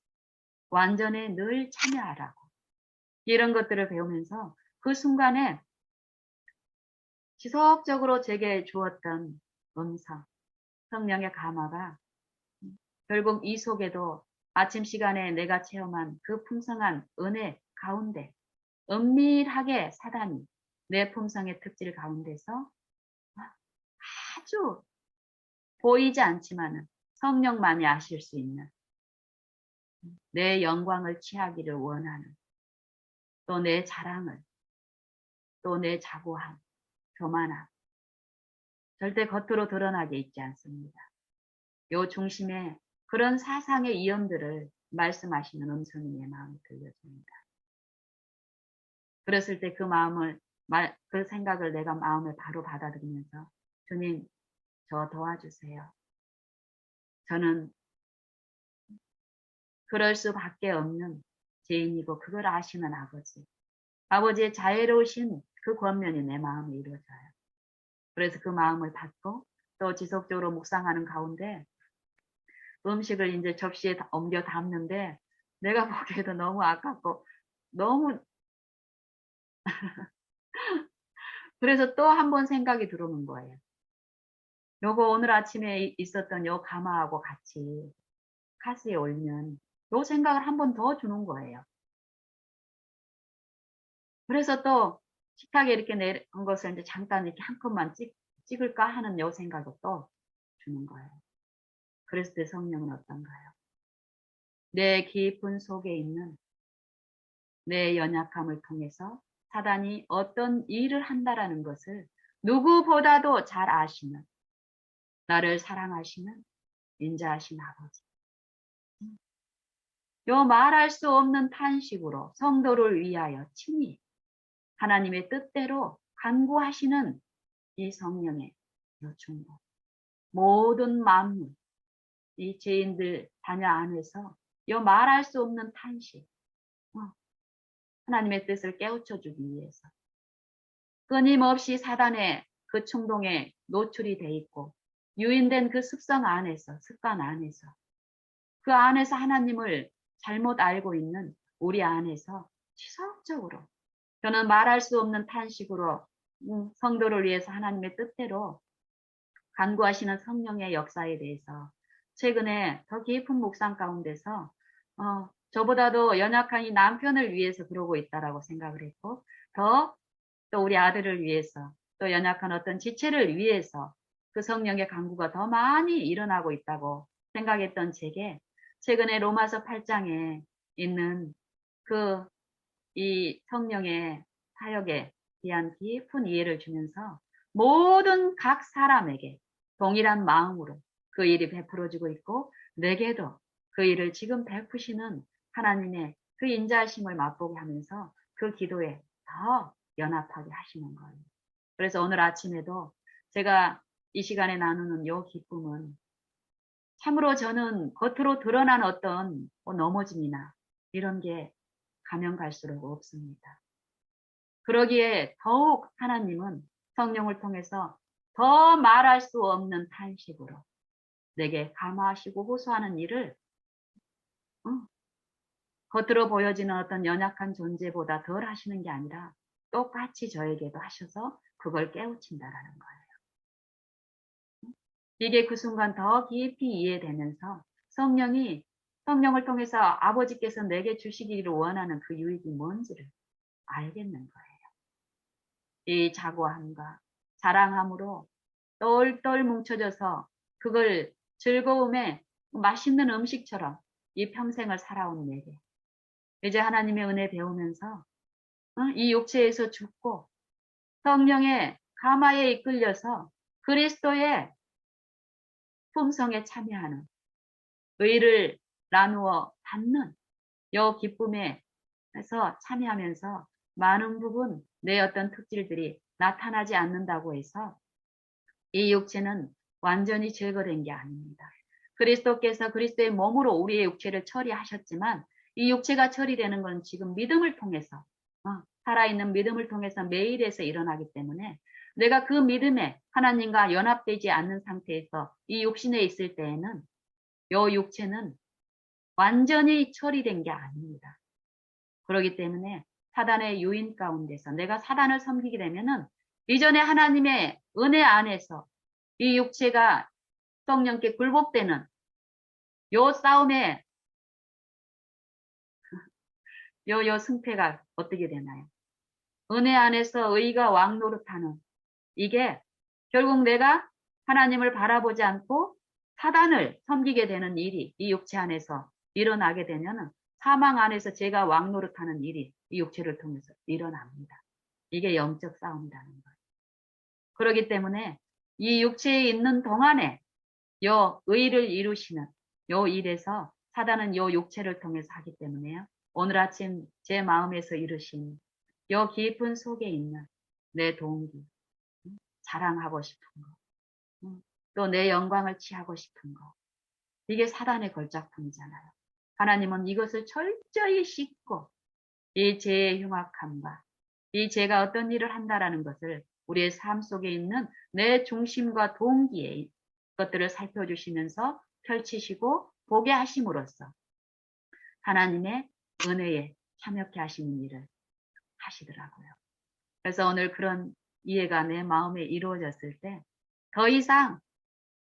완전에 늘 참여하라고. 이런 것들을 배우면서 그 순간에 지속적으로 제게 주었던 음성, 성령의 감화가 결국 이 속에도 아침 시간에 내가 체험한 그 풍성한 은혜 가운데 은밀하게 사단이 내 품성의 특질 가운데서 아주 보이지 않지만은 성령만이 아실 수 있는 내 영광을 취하기를 원하는 또 내 자랑을 또 내 자고함, 교만함 절대 겉으로 드러나게 있지 않습니다. 요 중심에 그런 사상의 이염들을 말씀하시는 음성이 내 마음에 들려집니다. 그랬을 때 그 생각을 내가 마음에 바로 받아들이면서 주님, 저 도와주세요. 저는 그럴 수밖에 없는 죄인이고 그걸 아시는 아버지. 아버지의 자애로우신 그 권면이 내 마음에 이루어져요. 그래서 그 마음을 받고 또 지속적으로 묵상하는 가운데 음식을 이제 접시에 옮겨 담는데 내가 보기에도 너무 아깝고 너무 그래서 또 한 번 생각이 들어오는 거예요. 요거 오늘 아침에 있었던 요 가마하고 같이 카스에 올리면 요 생각을 한 번 더 주는 거예요. 그래서 또 식탁에 이렇게 내린 것을 이제 잠깐 이렇게 한 컵만 찍을까 하는 요 생각을 또 주는 거예요. 그랬을 때 성령은 어떤가요? 내 깊은 속에 있는 내 연약함을 통해서 사단이 어떤 일을 한다라는 것을 누구보다도 잘 아시는, 나를 사랑하시는 인자하신 아버지. 요 말할 수 없는 탄식으로 성도를 위하여 친히 하나님의 뜻대로 간구하시는 이 성령의 요충고, 모든 만물, 이 죄인들 자녀 안에서 요 말할 수 없는 탄식, 하나님의 뜻을 깨우쳐 주기 위해서 끊임없이 사단의 그 충동에 노출이 돼 있고 유인된 그 습성 안에서, 습관 안에서, 그 안에서 하나님을 잘못 알고 있는 우리 안에서 지속적으로 저는 말할 수 없는 탄식으로 성도를 위해서 하나님의 뜻대로 간구하시는 성령의 역사에 대해서 최근에 더 깊은 묵상 가운데서 저보다도 연약한 이 남편을 위해서 그러고 있다라고 생각을 했고, 또 우리 아들을 위해서, 또 연약한 어떤 지체를 위해서 그 성령의 간구가 더 많이 일어나고 있다고 생각했던 제게 최근에 로마서 8장에 있는 이 성령의 사역에 대한 깊은 이해를 주면서 모든 각 사람에게 동일한 마음으로 그 일이 베풀어지고 있고 내게도 그 일을 지금 베푸시는 하나님의 그 인자하심을 맛보게 하면서 그 기도에 더 연합하게 하시는 거예요. 그래서 오늘 아침에도 제가 이 시간에 나누는 요 기쁨은 참으로 저는 겉으로 드러난 어떤 넘어짐이나 이런 게 가면 갈수록 없습니다. 그러기에 더욱 하나님은 성령을 통해서 더 말할 수 없는 탄식으로 내게 감화하시고 호소하는 일을 겉으로 보여지는 어떤 연약한 존재보다 덜 하시는 게 아니라 똑같이 저에게도 하셔서 그걸 깨우친다라는 거예요. 이게 그 순간 더 깊이 이해되면서 성령을 통해서 아버지께서 내게 주시기를 원하는 그 유익이 뭔지를 알겠는 거예요. 이 자고함과 자랑함으로 똘똘 뭉쳐져서 그걸 즐거움에 맛있는 음식처럼 이 평생을 살아온 내게 이제 하나님의 은혜 배우면서 이 육체에서 죽고 성령의 가마에 이끌려서 그리스도의 품성에 참여하는 의를 나누어 받는 요 기쁨에서 참여하면서 많은 부분 내 어떤 특질들이 나타나지 않는다고 해서 이 육체는 완전히 제거된 게 아닙니다. 그리스도께서 그리스도의 몸으로 우리의 육체를 처리하셨지만 이 육체가 처리되는 건 지금 믿음을 통해서 살아있는 믿음을 통해서 매일에서 일어나기 때문에 내가 그 믿음에 하나님과 연합되지 않는 상태에서 이 육신에 있을 때에는 요 육체는 완전히 처리된 게 아닙니다. 그렇기 때문에 사단의 유인 가운데서 내가 사단을 섬기게 되면은 이전에 하나님의 은혜 안에서 이 육체가 성령께 굴복되는 요 싸움에 요 승패가 어떻게 되나요? 은혜 안에서 의가 왕노릇하는 이게 결국 내가 하나님을 바라보지 않고 사단을 섬기게 되는 일이 이 육체 안에서 일어나게 되면은 사망 안에서 제가 왕노릇하는 일이 이 육체를 통해서 일어납니다. 이게 영적 싸움이라는 거예요. 그렇기 때문에 이 육체에 있는 동안에 요 의를 이루시는 요 일에서 사단은 요 육체를 통해서 하기 때문에요. 오늘 아침 제 마음에서 이루신 요 깊은 속에 있는 내 동기, 자랑하고 싶은 거, 또 내 영광을 취하고 싶은 거. 이게 사단의 걸작품이잖아요. 하나님은 이것을 철저히 씻고 이 죄의 흉악함과 이 죄가 어떤 일을 한다라는 것을 우리의 삶 속에 있는 내 중심과 동기의 것들을 살펴주시면서 펼치시고 보게 하심으로써 하나님의 은혜에 참여케 하시는 일을 하시더라고요. 그래서 오늘 그런 이해가 내 마음에 이루어졌을 때 더 이상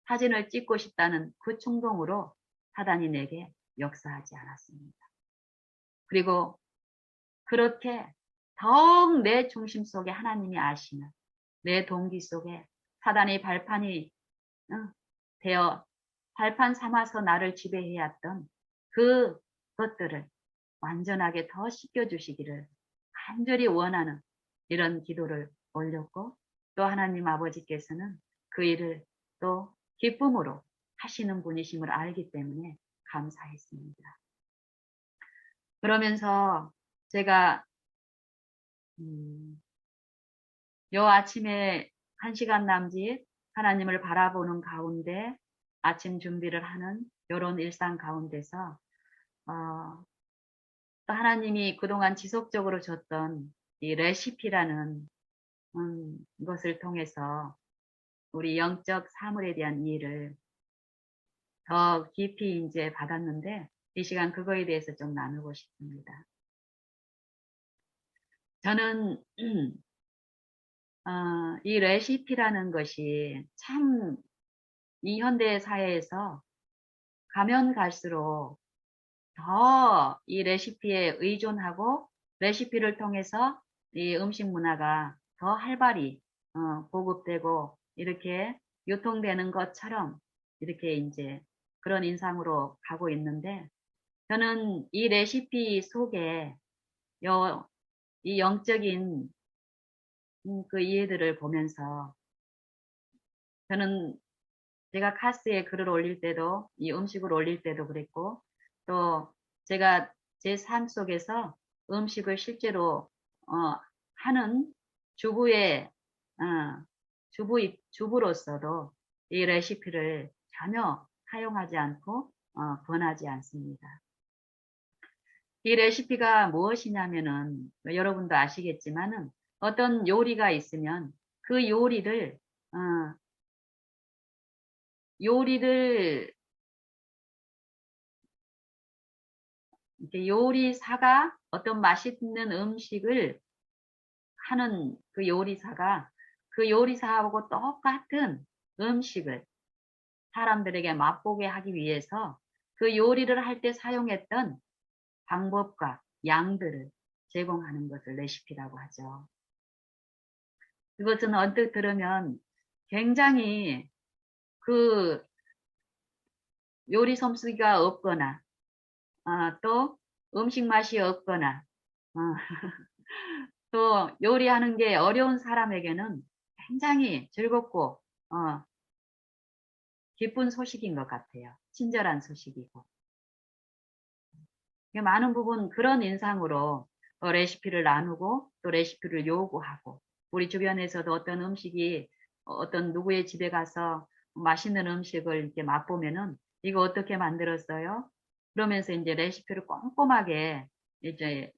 사진을 찍고 싶다는 그 충동으로 사단이 내게 역사하지 않았습니다. 그리고 그렇게 더욱 내 중심 속에 하나님이 아시는 내 동기 속에 사단의 발판이 되어 발판 삼아서 나를 지배해왔던 그것들을 완전하게 더 씻겨주시기를 간절히 원하는 이런 기도를 올렸고, 또 하나님 아버지께서는 그 일을 또 기쁨으로 하시는 분이심을 알기 때문에 감사했습니다. 그러면서 제가 요 아침에 1시간 남짓 하나님을 바라보는 가운데 아침 준비를 하는 요런 일상 가운데서 또 하나님이 그동안 지속적으로 줬던 이 레시피라는 것을 통해서 우리 영적 사물에 대한 이해를 더 깊이 이제 받았는데, 이 시간 그거에 대해서 좀 나누고 싶습니다. 저는 이 레시피라는 것이 참 이 현대 사회에서 가면 갈수록 더 이 레시피에 의존하고 레시피를 통해서 이 음식 문화가 더 활발히 보급되고 이렇게 유통되는 것처럼 이렇게 이제 그런 인상으로 가고 있는데, 저는 이 레시피 속에 이 영적인 그 이해들을 보면서, 저는 제가 카스에 글을 올릴 때도 이 음식을 올릴 때도 그랬고, 또 제가 제 삶 속에서 음식을 실제로 하는 주부의 주부로서도 이 레시피를 전혀 사용하지 않고 권하지 않습니다. 이 레시피가 무엇이냐면은 여러분도 아시겠지만은 어떤 요리가 있으면 그 요리를 이렇게 요리사가 어떤 맛있는 음식을 하는 그 요리사가 그 요리사하고 똑같은 음식을 사람들에게 맛보게 하기 위해서 그 요리를 할 때 사용했던 방법과 양들을 제공하는 것을 레시피라고 하죠. 이것은 언뜻 들으면 굉장히 그 요리 솜씨가 없거나 또 음식 맛이 없거나 또 요리하는 게 어려운 사람에게는 굉장히 즐겁고 기쁜 소식인 것 같아요. 친절한 소식이고. 많은 부분 그런 인상으로 레시피를 나누고 또 레시피를 요구하고, 우리 주변에서도 어떤 음식이 어떤 누구의 집에 가서 맛있는 음식을 이렇게 맛보면은 이거 어떻게 만들었어요? 그러면서 이제 레시피를 꼼꼼하게 이제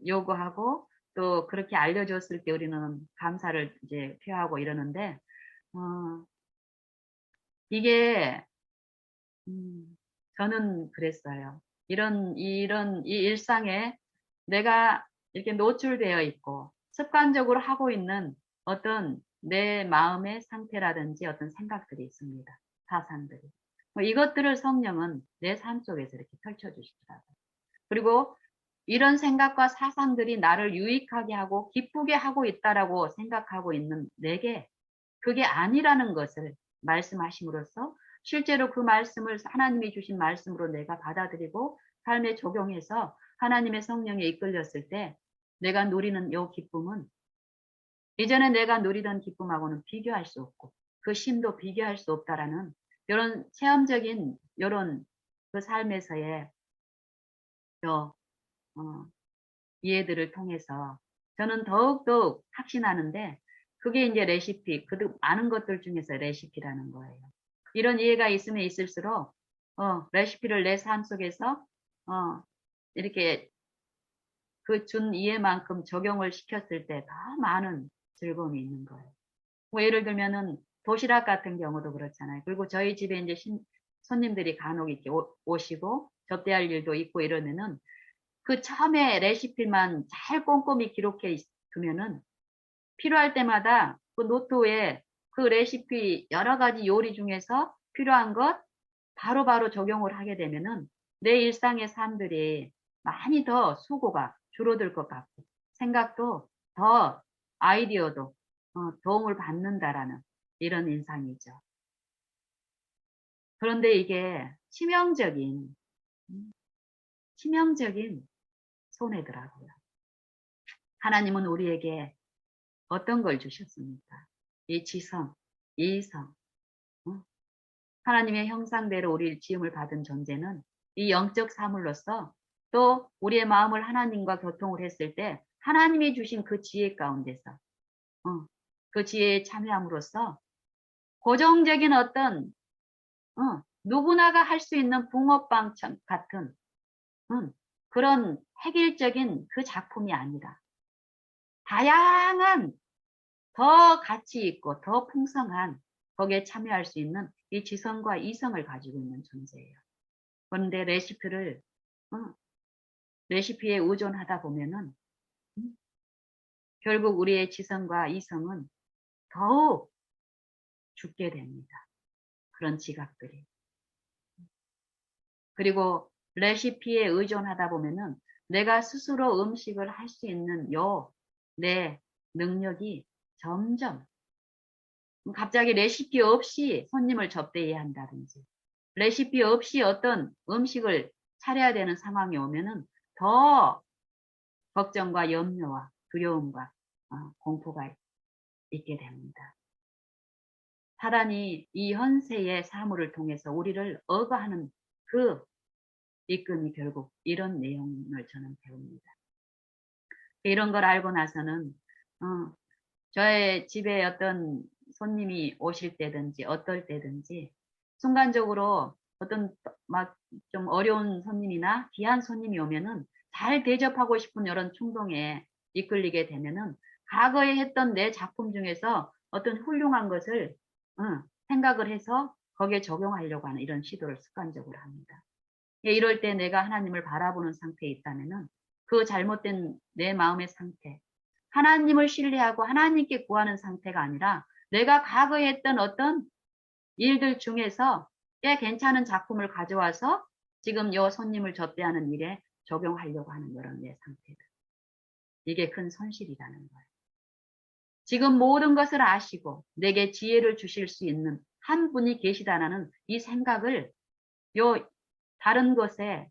요구하고, 또 그렇게 알려줬을 때 우리는 감사를 이제 표하고 이러는데, 어, 이게 저는 그랬어요. 이 일상에 내가 이렇게 노출되어 있고 습관적으로 하고 있는 어떤 내 마음의 상태라든지 어떤 생각들이 있습니다. 사상들이. 이것들을 성령은 내 삶 속에서 이렇게 펼쳐주시더라고요. 그리고 이런 생각과 사상들이 나를 유익하게 하고 기쁘게 하고 있다라고 생각하고 있는 내게 그게 아니라는 것을 말씀하심으로써 실제로 그 말씀을 하나님이 주신 말씀으로 내가 받아들이고 삶에 적용해서 하나님의 성령에 이끌렸을 때 내가 누리는 이 기쁨은 이전에 내가 누리던 기쁨하고는 비교할 수 없고 그 심도 비교할 수 없다라는 이런 체험적인 이런 그 삶에서의 어, 이해들을 통해서 저는 더욱더욱 확신하는데, 그게 이제 레시피, 그 많은 것들 중에서 레시피라는 거예요. 이런 이해가 있으면 있을수록 레시피를 내 삶 속에서 이렇게 그 준 이해만큼 적용을 시켰을 때 더 많은 즐거움이 있는 거예요. 뭐 예를 들면은 도시락 같은 경우도 그렇잖아요. 그리고 저희 집에 이제 손님들이 간혹 이렇게 오시고 접대할 일도 있고 이러면은 그 처음에 레시피만 잘 꼼꼼히 기록해 두면은 필요할 때마다 그 노트에 그 레시피 여러 가지 요리 중에서 필요한 것 바로바로 적용을 하게 되면은 내 일상의 삶들이 많이 더 수고가 줄어들 것 같고 생각도 더 아이디어도 도움을 받는다라는 이런 인상이죠. 그런데 이게 치명적인 손해더라고요. 하나님은 우리에게 어떤 걸 주셨습니까? 이 지성, 이성, 어? 하나님의 형상대로 우리 지음을 받은 존재는 이 영적 사물로서 또 우리의 마음을 하나님과 교통을 했을 때 하나님이 주신 그 지혜 가운데서 그 지혜에 참여함으로써 고정적인 어떤 누구나가 할 수 있는 붕어빵 같은 그런 획일적인 그 작품이 아니라 다양한 더 가치 있고 더 풍성한 거기에 참여할 수 있는 이 지성과 이성을 가지고 있는 존재예요. 그런데 어, 레시피에 의존하다 보면은 결국 우리의 지성과 이성은 더욱 죽게 됩니다. 그런 지각들이. 그리고 레시피에 의존하다 보면은 내가 스스로 음식을 할 수 있는 내 능력이 점점 갑자기 레시피 없이 손님을 접대해야 한다든지 레시피 없이 어떤 음식을 차려야 되는 상황이 오면은 더 걱정과 염려와 두려움과 공포가 있게 됩니다. 사단이 이 현세의 사물을 통해서 우리를 억어하는 그 이끈이 결국 이런 내용을 저는 배웁니다. 이런 걸 알고 나서는 저의 집에 어떤 손님이 오실 때든지 어떨 때든지 순간적으로 어떤 막 좀 어려운 손님이나 귀한 손님이 오면은 잘 대접하고 싶은 이런 충동에 이끌리게 되면은 과거에 했던 내 작품 중에서 어떤 훌륭한 것을 생각을 해서 거기에 적용하려고 하는 이런 시도를 습관적으로 합니다. 이럴 때 내가 하나님을 바라보는 상태에 있다면은 그 잘못된 내 마음의 상태, 하나님을 신뢰하고 하나님께 구하는 상태가 아니라 내가 과거에 했던 어떤 일들 중에서 꽤 괜찮은 작품을 가져와서 지금 요 손님을 접대하는 일에 적용하려고 하는 이런 내 상태들. 이게 큰 손실이라는 거예요. 지금 모든 것을 아시고 내게 지혜를 주실 수 있는 한 분이 계시다는 이 생각을 요 다른 것에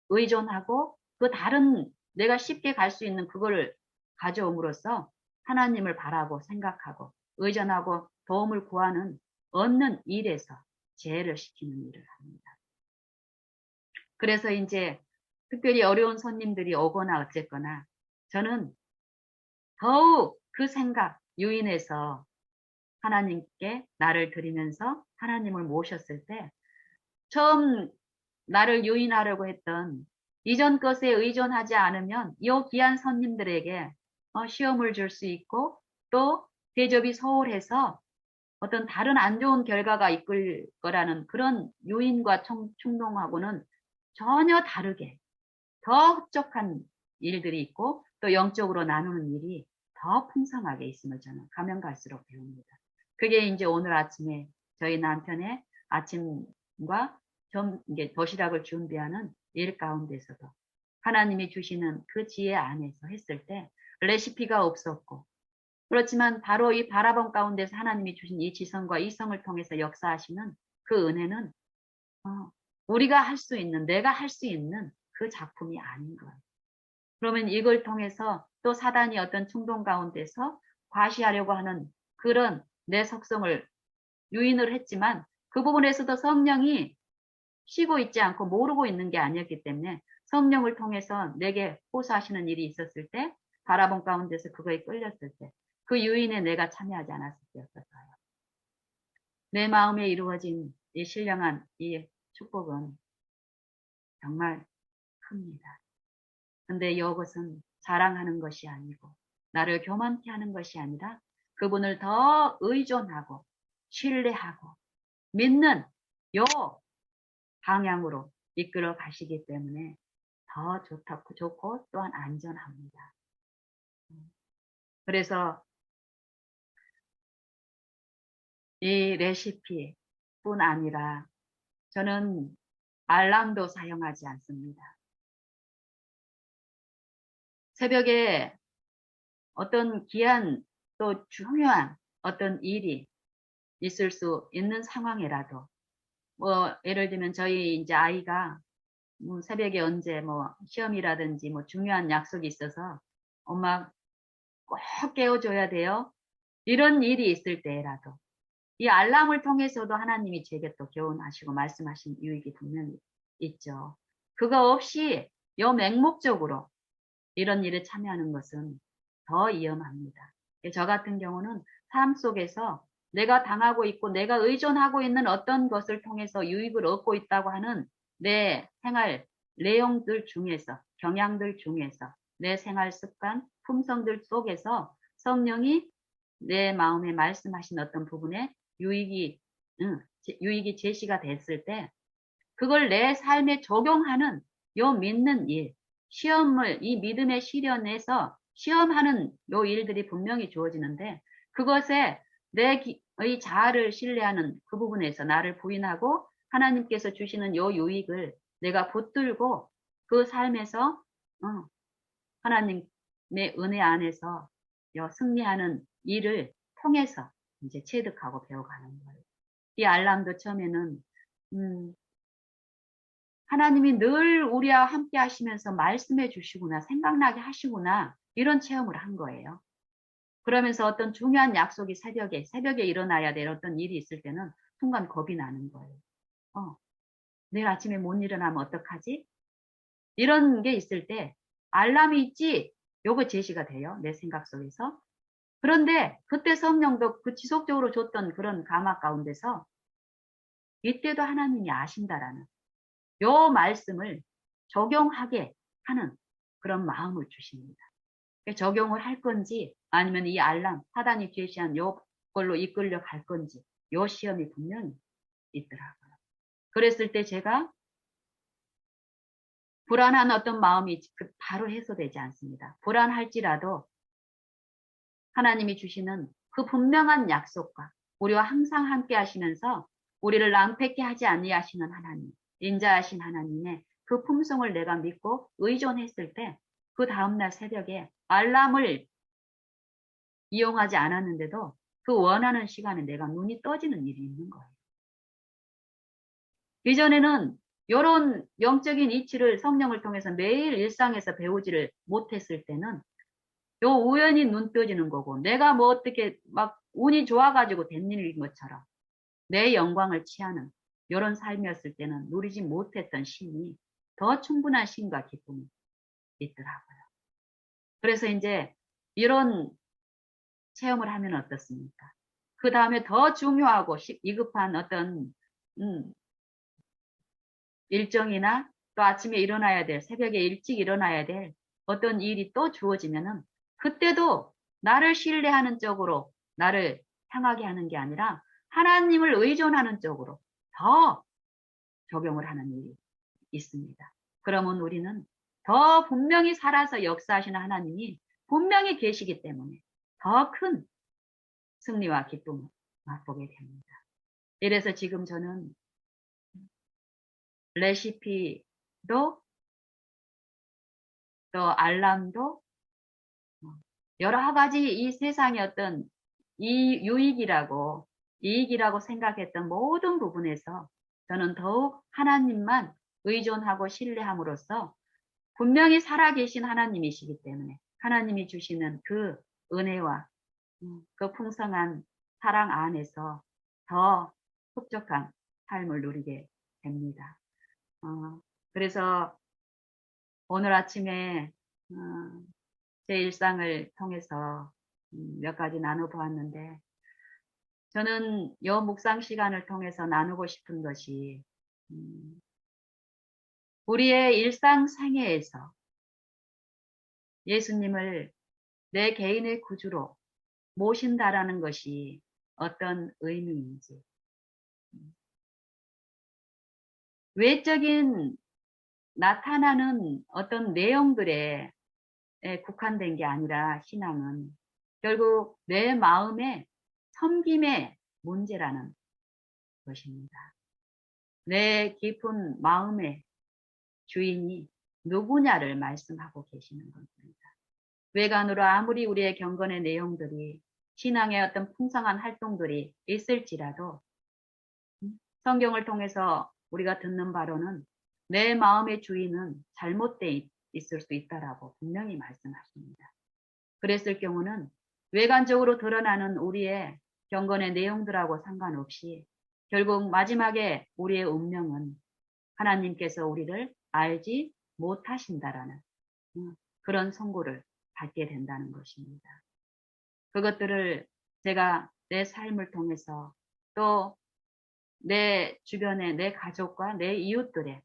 의존하고 그 다른 내가 쉽게 갈 수 있는 그걸 가져옴으로써 하나님을 바라고 생각하고 의존하고 도움을 구하는 얻는 일에서 재해를 시키는 일을 합니다. 그래서 이제 특별히 어려운 손님들이 오거나 어쨌거나 저는 더욱 그 생각 유인해서 하나님께 나를 드리면서 하나님을 모셨을 때 처음 나를 유인하려고 했던 이전 것에 의존하지 않으면 이 귀한 손님들에게 시험을 줄 수 있고 또 대접이 소홀해서 어떤 다른 안 좋은 결과가 이끌 거라는 그런 유인과 충동하고는 전혀 다르게 더 흡족한 일들이 있고 또 영적으로 나누는 일이 더 풍성하게 있음을 저는 가면 갈수록 배웁니다. 그게 이제 오늘 아침에 저희 남편의 아침과 이게 도시락을 준비하는 일 가운데서도 하나님이 주시는 그 지혜 안에서 했을 때 레시피가 없었고 그렇지만 바로 이 바라본 가운데서 하나님이 주신 이 지성과 이성을 통해서 역사하시는 그 은혜는 우리가 할 수 있는 내가 할 수 있는 그 작품이 아닌 거예요. 그러면 이걸 통해서 또 사단이 어떤 충동 가운데서 과시하려고 하는 그런 내 속성을 유인을 했지만 그 부분에서도 성령이 쉬고 있지 않고 모르고 있는 게 아니었기 때문에 성령을 통해서 내게 호소하시는 일이 있었을 때 바라본 가운데서 그거에 끌렸을 때 그 유인에 내가 참여하지 않았을 때였어요. 내 마음에 이루어진 이 신령한 이 축복은 정말 큽니다. 근데 이것은 자랑하는 것이 아니고 나를 교만케 하는 것이 아니라 그분을 더 의존하고 신뢰하고 믿는 요 방향으로 이끌어 가시기 때문에 더 좋고 또한 안전합니다. 그래서 이 레시피뿐 아니라 저는 알람도 사용하지 않습니다. 새벽에 어떤 귀한 또 중요한 어떤 일이 있을 수 있는 상황이라도, 뭐 예를 들면 저희 이제 아이가 새벽에 언제 뭐 시험이라든지 뭐 중요한 약속이 있어서 엄마 꼭 깨워줘야 돼요. 이런 일이 있을 때라도 이 알람을 통해서도 하나님이 제게 또 교훈하시고 말씀하신 유익이 분명히 있죠. 그거 없이 요 맹목적으로 이런 일에 참여하는 것은 더 위험합니다. 저 같은 경우는 삶 속에서 내가 당하고 있고 내가 의존하고 있는 어떤 것을 통해서 유익을 얻고 있다고 하는 내 생활 내용들 중에서, 경향들 중에서, 내 생활 습관, 품성들 속에서 성령이 내 마음에 말씀하신 어떤 부분에 유익이, 유익이 제시가 됐을 때 그걸 내 삶에 적용하는 요 믿는 일, 시험을 이 믿음의 시련에서 시험하는 요 일들이 분명히 주어지는데 그것에 내의 자아를 신뢰하는 그 부분에서 나를 부인하고 하나님께서 주시는 요 유익을 내가 붙들고 그 삶에서 하나님의 은혜 안에서 요 승리하는 일을 통해서 이제 체득하고 배워가는 거예요. 이 알람도 처음에는 하나님이 늘 우리와 함께 하시면서 말씀해 주시구나, 생각나게 하시구나, 이런 체험을 한 거예요. 그러면서 어떤 중요한 약속이 새벽에 일어나야 될 어떤 일이 있을 때는 순간 겁이 나는 거예요. 내일 아침에 못 일어나면 어떡하지? 이런 게 있을 때 알람이 있지? 요거 제시가 돼요. 내 생각 속에서. 그런데 그때 성령도 그 지속적으로 줬던 그런 감화 가운데서 이때도 하나님이 아신다라는 요 말씀을 적용하게 하는 그런 마음을 주십니다. 적용을 할 건지 아니면 이 알람, 사단이 제시한 요걸로 이끌려 갈 건지 요 시험이 분명히 있더라고요. 그랬을 때 제가 불안한 어떤 마음이 바로 해소되지 않습니다. 불안할지라도 하나님이 주시는 그 분명한 약속과 우리와 항상 함께 하시면서 우리를 낭패케 하지 아니하시는 하나님, 인자하신 하나님의 그 품성을 내가 믿고 의존했을 때 그 다음날 새벽에 알람을 이용하지 않았는데도 그 원하는 시간에 내가 눈이 떠지는 일이 있는 거예요. 이전에는 이런 영적인 이치를 성령을 통해서 매일 일상에서 배우지를 못했을 때는 요 우연히 눈 떠지는 거고 내가 뭐 어떻게 막 운이 좋아가지고 된 일인 것처럼 내 영광을 취하는 이런 삶이었을 때는 누리지 못했던 쉼이 더 충분한 쉼과 기쁨이 있더라고요. 그래서 이제 이런 체험을 하면 어떻습니까? 그 다음에 더 중요하고 위급한 어떤 일정이나 또 아침에 일어나야 될, 새벽에 일찍 일어나야 될 어떤 일이 또 주어지면은 그때도 나를 신뢰하는 쪽으로 나를 향하게 하는 게 아니라 하나님을 의존하는 쪽으로 더 적용을 하는 일이 있습니다. 그러면 우리는 더 분명히 살아서 역사하시는 하나님이 분명히 계시기 때문에 더 큰 승리와 기쁨을 맛보게 됩니다. 이래서 지금 저는 레시피도 또 알람도 여러 가지 이 세상의 어떤 이 유익이라고 이익이라고 생각했던 모든 부분에서 저는 더욱 하나님만 의존하고 신뢰함으로써 분명히 살아계신 하나님이시기 때문에 하나님이 주시는 그 은혜와 그 풍성한 사랑 안에서 더 흡족한 삶을 누리게 됩니다. 그래서 오늘 아침에 제 일상을 통해서 몇 가지 나눠보았는데 저는 요 묵상 시간을 통해서 나누고 싶은 것이 우리의 일상생애에서 예수님을 내 개인의 구주로 모신다라는 것이 어떤 의미인지 외적인 나타나는 어떤 내용들에 국한된 게 아니라 신앙은 결국 내 마음의 섬김의 문제라는 것입니다. 내 깊은 마음의 주인이 누구냐를 말씀하고 계시는 겁니다. 외관으로 아무리 우리의 경건의 내용들이 신앙의 어떤 풍성한 활동들이 있을지라도 성경을 통해서 우리가 듣는 바로는 내 마음의 주인은 잘못되어 있을 수 있다라고 분명히 말씀하십니다. 그랬을 경우는 외관적으로 드러나는 우리의 경건의 내용들하고 상관없이 결국 마지막에 우리의 운명은 하나님께서 우리를 알지 못하신다라는 그런 선고를 받게 된다는 것입니다. 그것들을 제가 내 삶을 통해서 또 내 주변의 내 가족과 내 이웃들의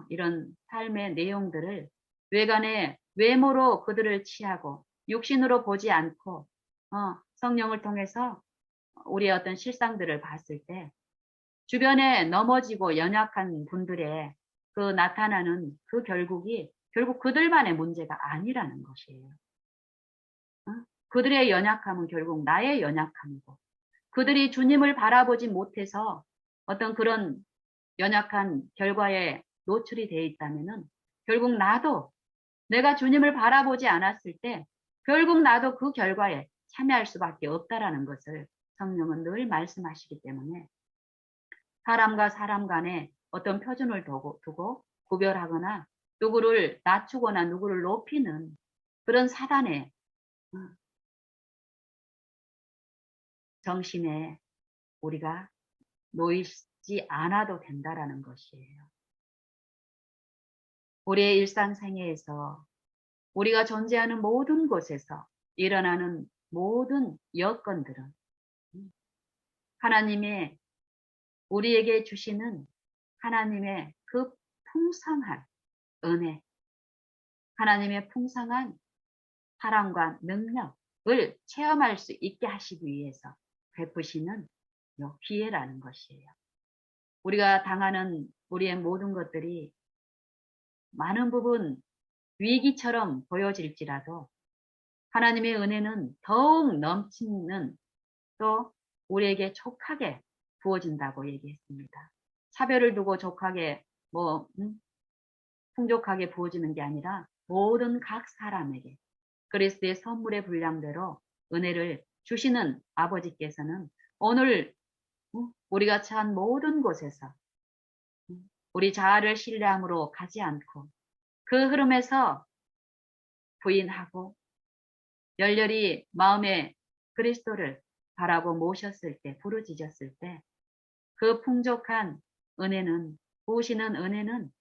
이런 삶의 내용들을 외관의 외모로 그들을 취하고 육신으로 보지 않고 성령을 통해서 우리의 어떤 실상들을 봤을 때 주변에 넘어지고 연약한 분들의 그 나타나는 그 결국이 결국 그들만의 문제가 아니라는 것이에요. 그들의 연약함은 결국 나의 연약함이고 그들이 주님을 바라보지 못해서 어떤 그런 연약한 결과에 노출이 되어 있다면은 결국 나도 내가 주님을 바라보지 않았을 때 결국 나도 그 결과에 참여할 수밖에 없다라는 것을 성령은 늘 말씀하시기 때문에 사람과 사람 간에 어떤 표준을 두고 구별하거나 누구를 낮추거나 누구를 높이는 그런 사단의 정신에 우리가 놓이지 않아도 된다라는 것이에요. 우리의 일상생애에서 우리가 존재하는 모든 곳에서 일어나는 모든 여건들은 하나님의 우리에게 주시는 하나님의 그 풍성한 은혜, 하나님의 풍성한 사랑과 능력을 체험할 수 있게 하시기 위해서 베푸시는 기회라는 것이에요. 우리가 당하는 우리의 모든 것들이 많은 부분 위기처럼 보여질지라도 하나님의 은혜는 더욱 넘치는 또 우리에게 족하게 부어진다고 얘기했습니다. 차별을 두고 족하게 풍족하게 부어지는 게 아니라 모든 각 사람에게 그리스도의 선물의 분량대로 은혜를 주시는 아버지께서는 오늘 우리가 처한 모든 곳에서 우리 자아를 신뢰함으로 가지 않고 그 흐름에서 부인하고 열렬히 마음에 그리스도를 바라고 모셨을 때, 부르짖었을 때 그 풍족한 은혜는, 부으시는 은혜는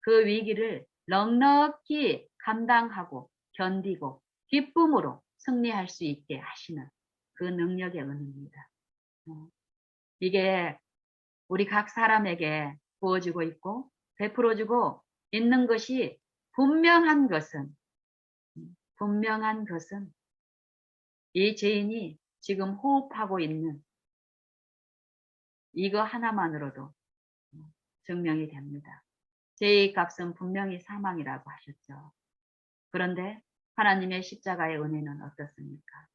그 위기를 넉넉히 감당하고 견디고 기쁨으로 승리할 수 있게 하시는 그 능력의 은혜입니다. 이게 우리 각 사람에게 부어지고 있고 베풀어지고 있는 것이 분명한 것은 이 죄인이 지금 호흡하고 있는 이거 하나만으로도 증명이 됩니다. 죄의 값은 분명히 사망이라고 하셨죠. 그런데 하나님의 십자가의 은혜는 어떻습니까?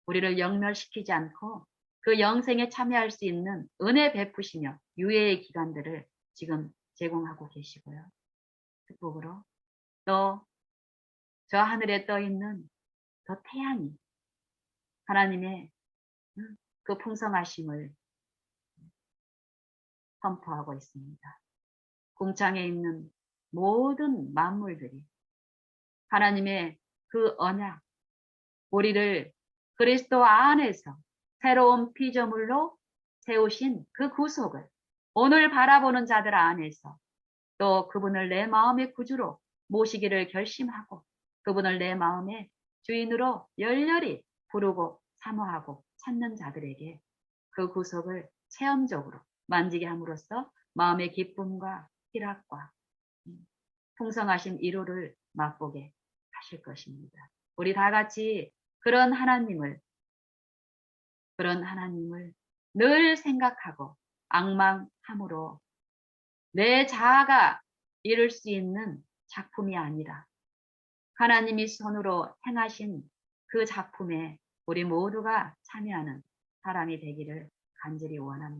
우리를 영멸시키지 않고 그 영생에 참여할 수 있는 은혜 베푸시며 유예의 기간들을 지금 제공하고 계시고요. 축복으로 또 저 하늘에 떠 있는 저 태양이 하나님의 그 풍성하심을 선포하고 있습니다. 궁창에 있는 모든 만물들이 하나님의 그 언약, 우리를 그리스도 안에서 새로운 피조물로 세우신 그 구속을 오늘 바라보는 자들 안에서 또 그분을 내 마음의 구주로 모시기를 결심하고 그분을 내 마음의 주인으로 열렬히 부르고 사모하고 찾는 자들에게 그 구속을 체험적으로 만지게 함으로써 마음의 기쁨과 희락과 풍성하신 위로를 맛보게 하실 것입니다. 우리 다 같이 그런 하나님을 늘 생각하고 앙망함으로 내 자아가 이룰 수 있는 작품이 아니라 하나님이 손으로 행하신 그 작품에 우리 모두가 참여하는 사람이 되기를 간절히 원합니다.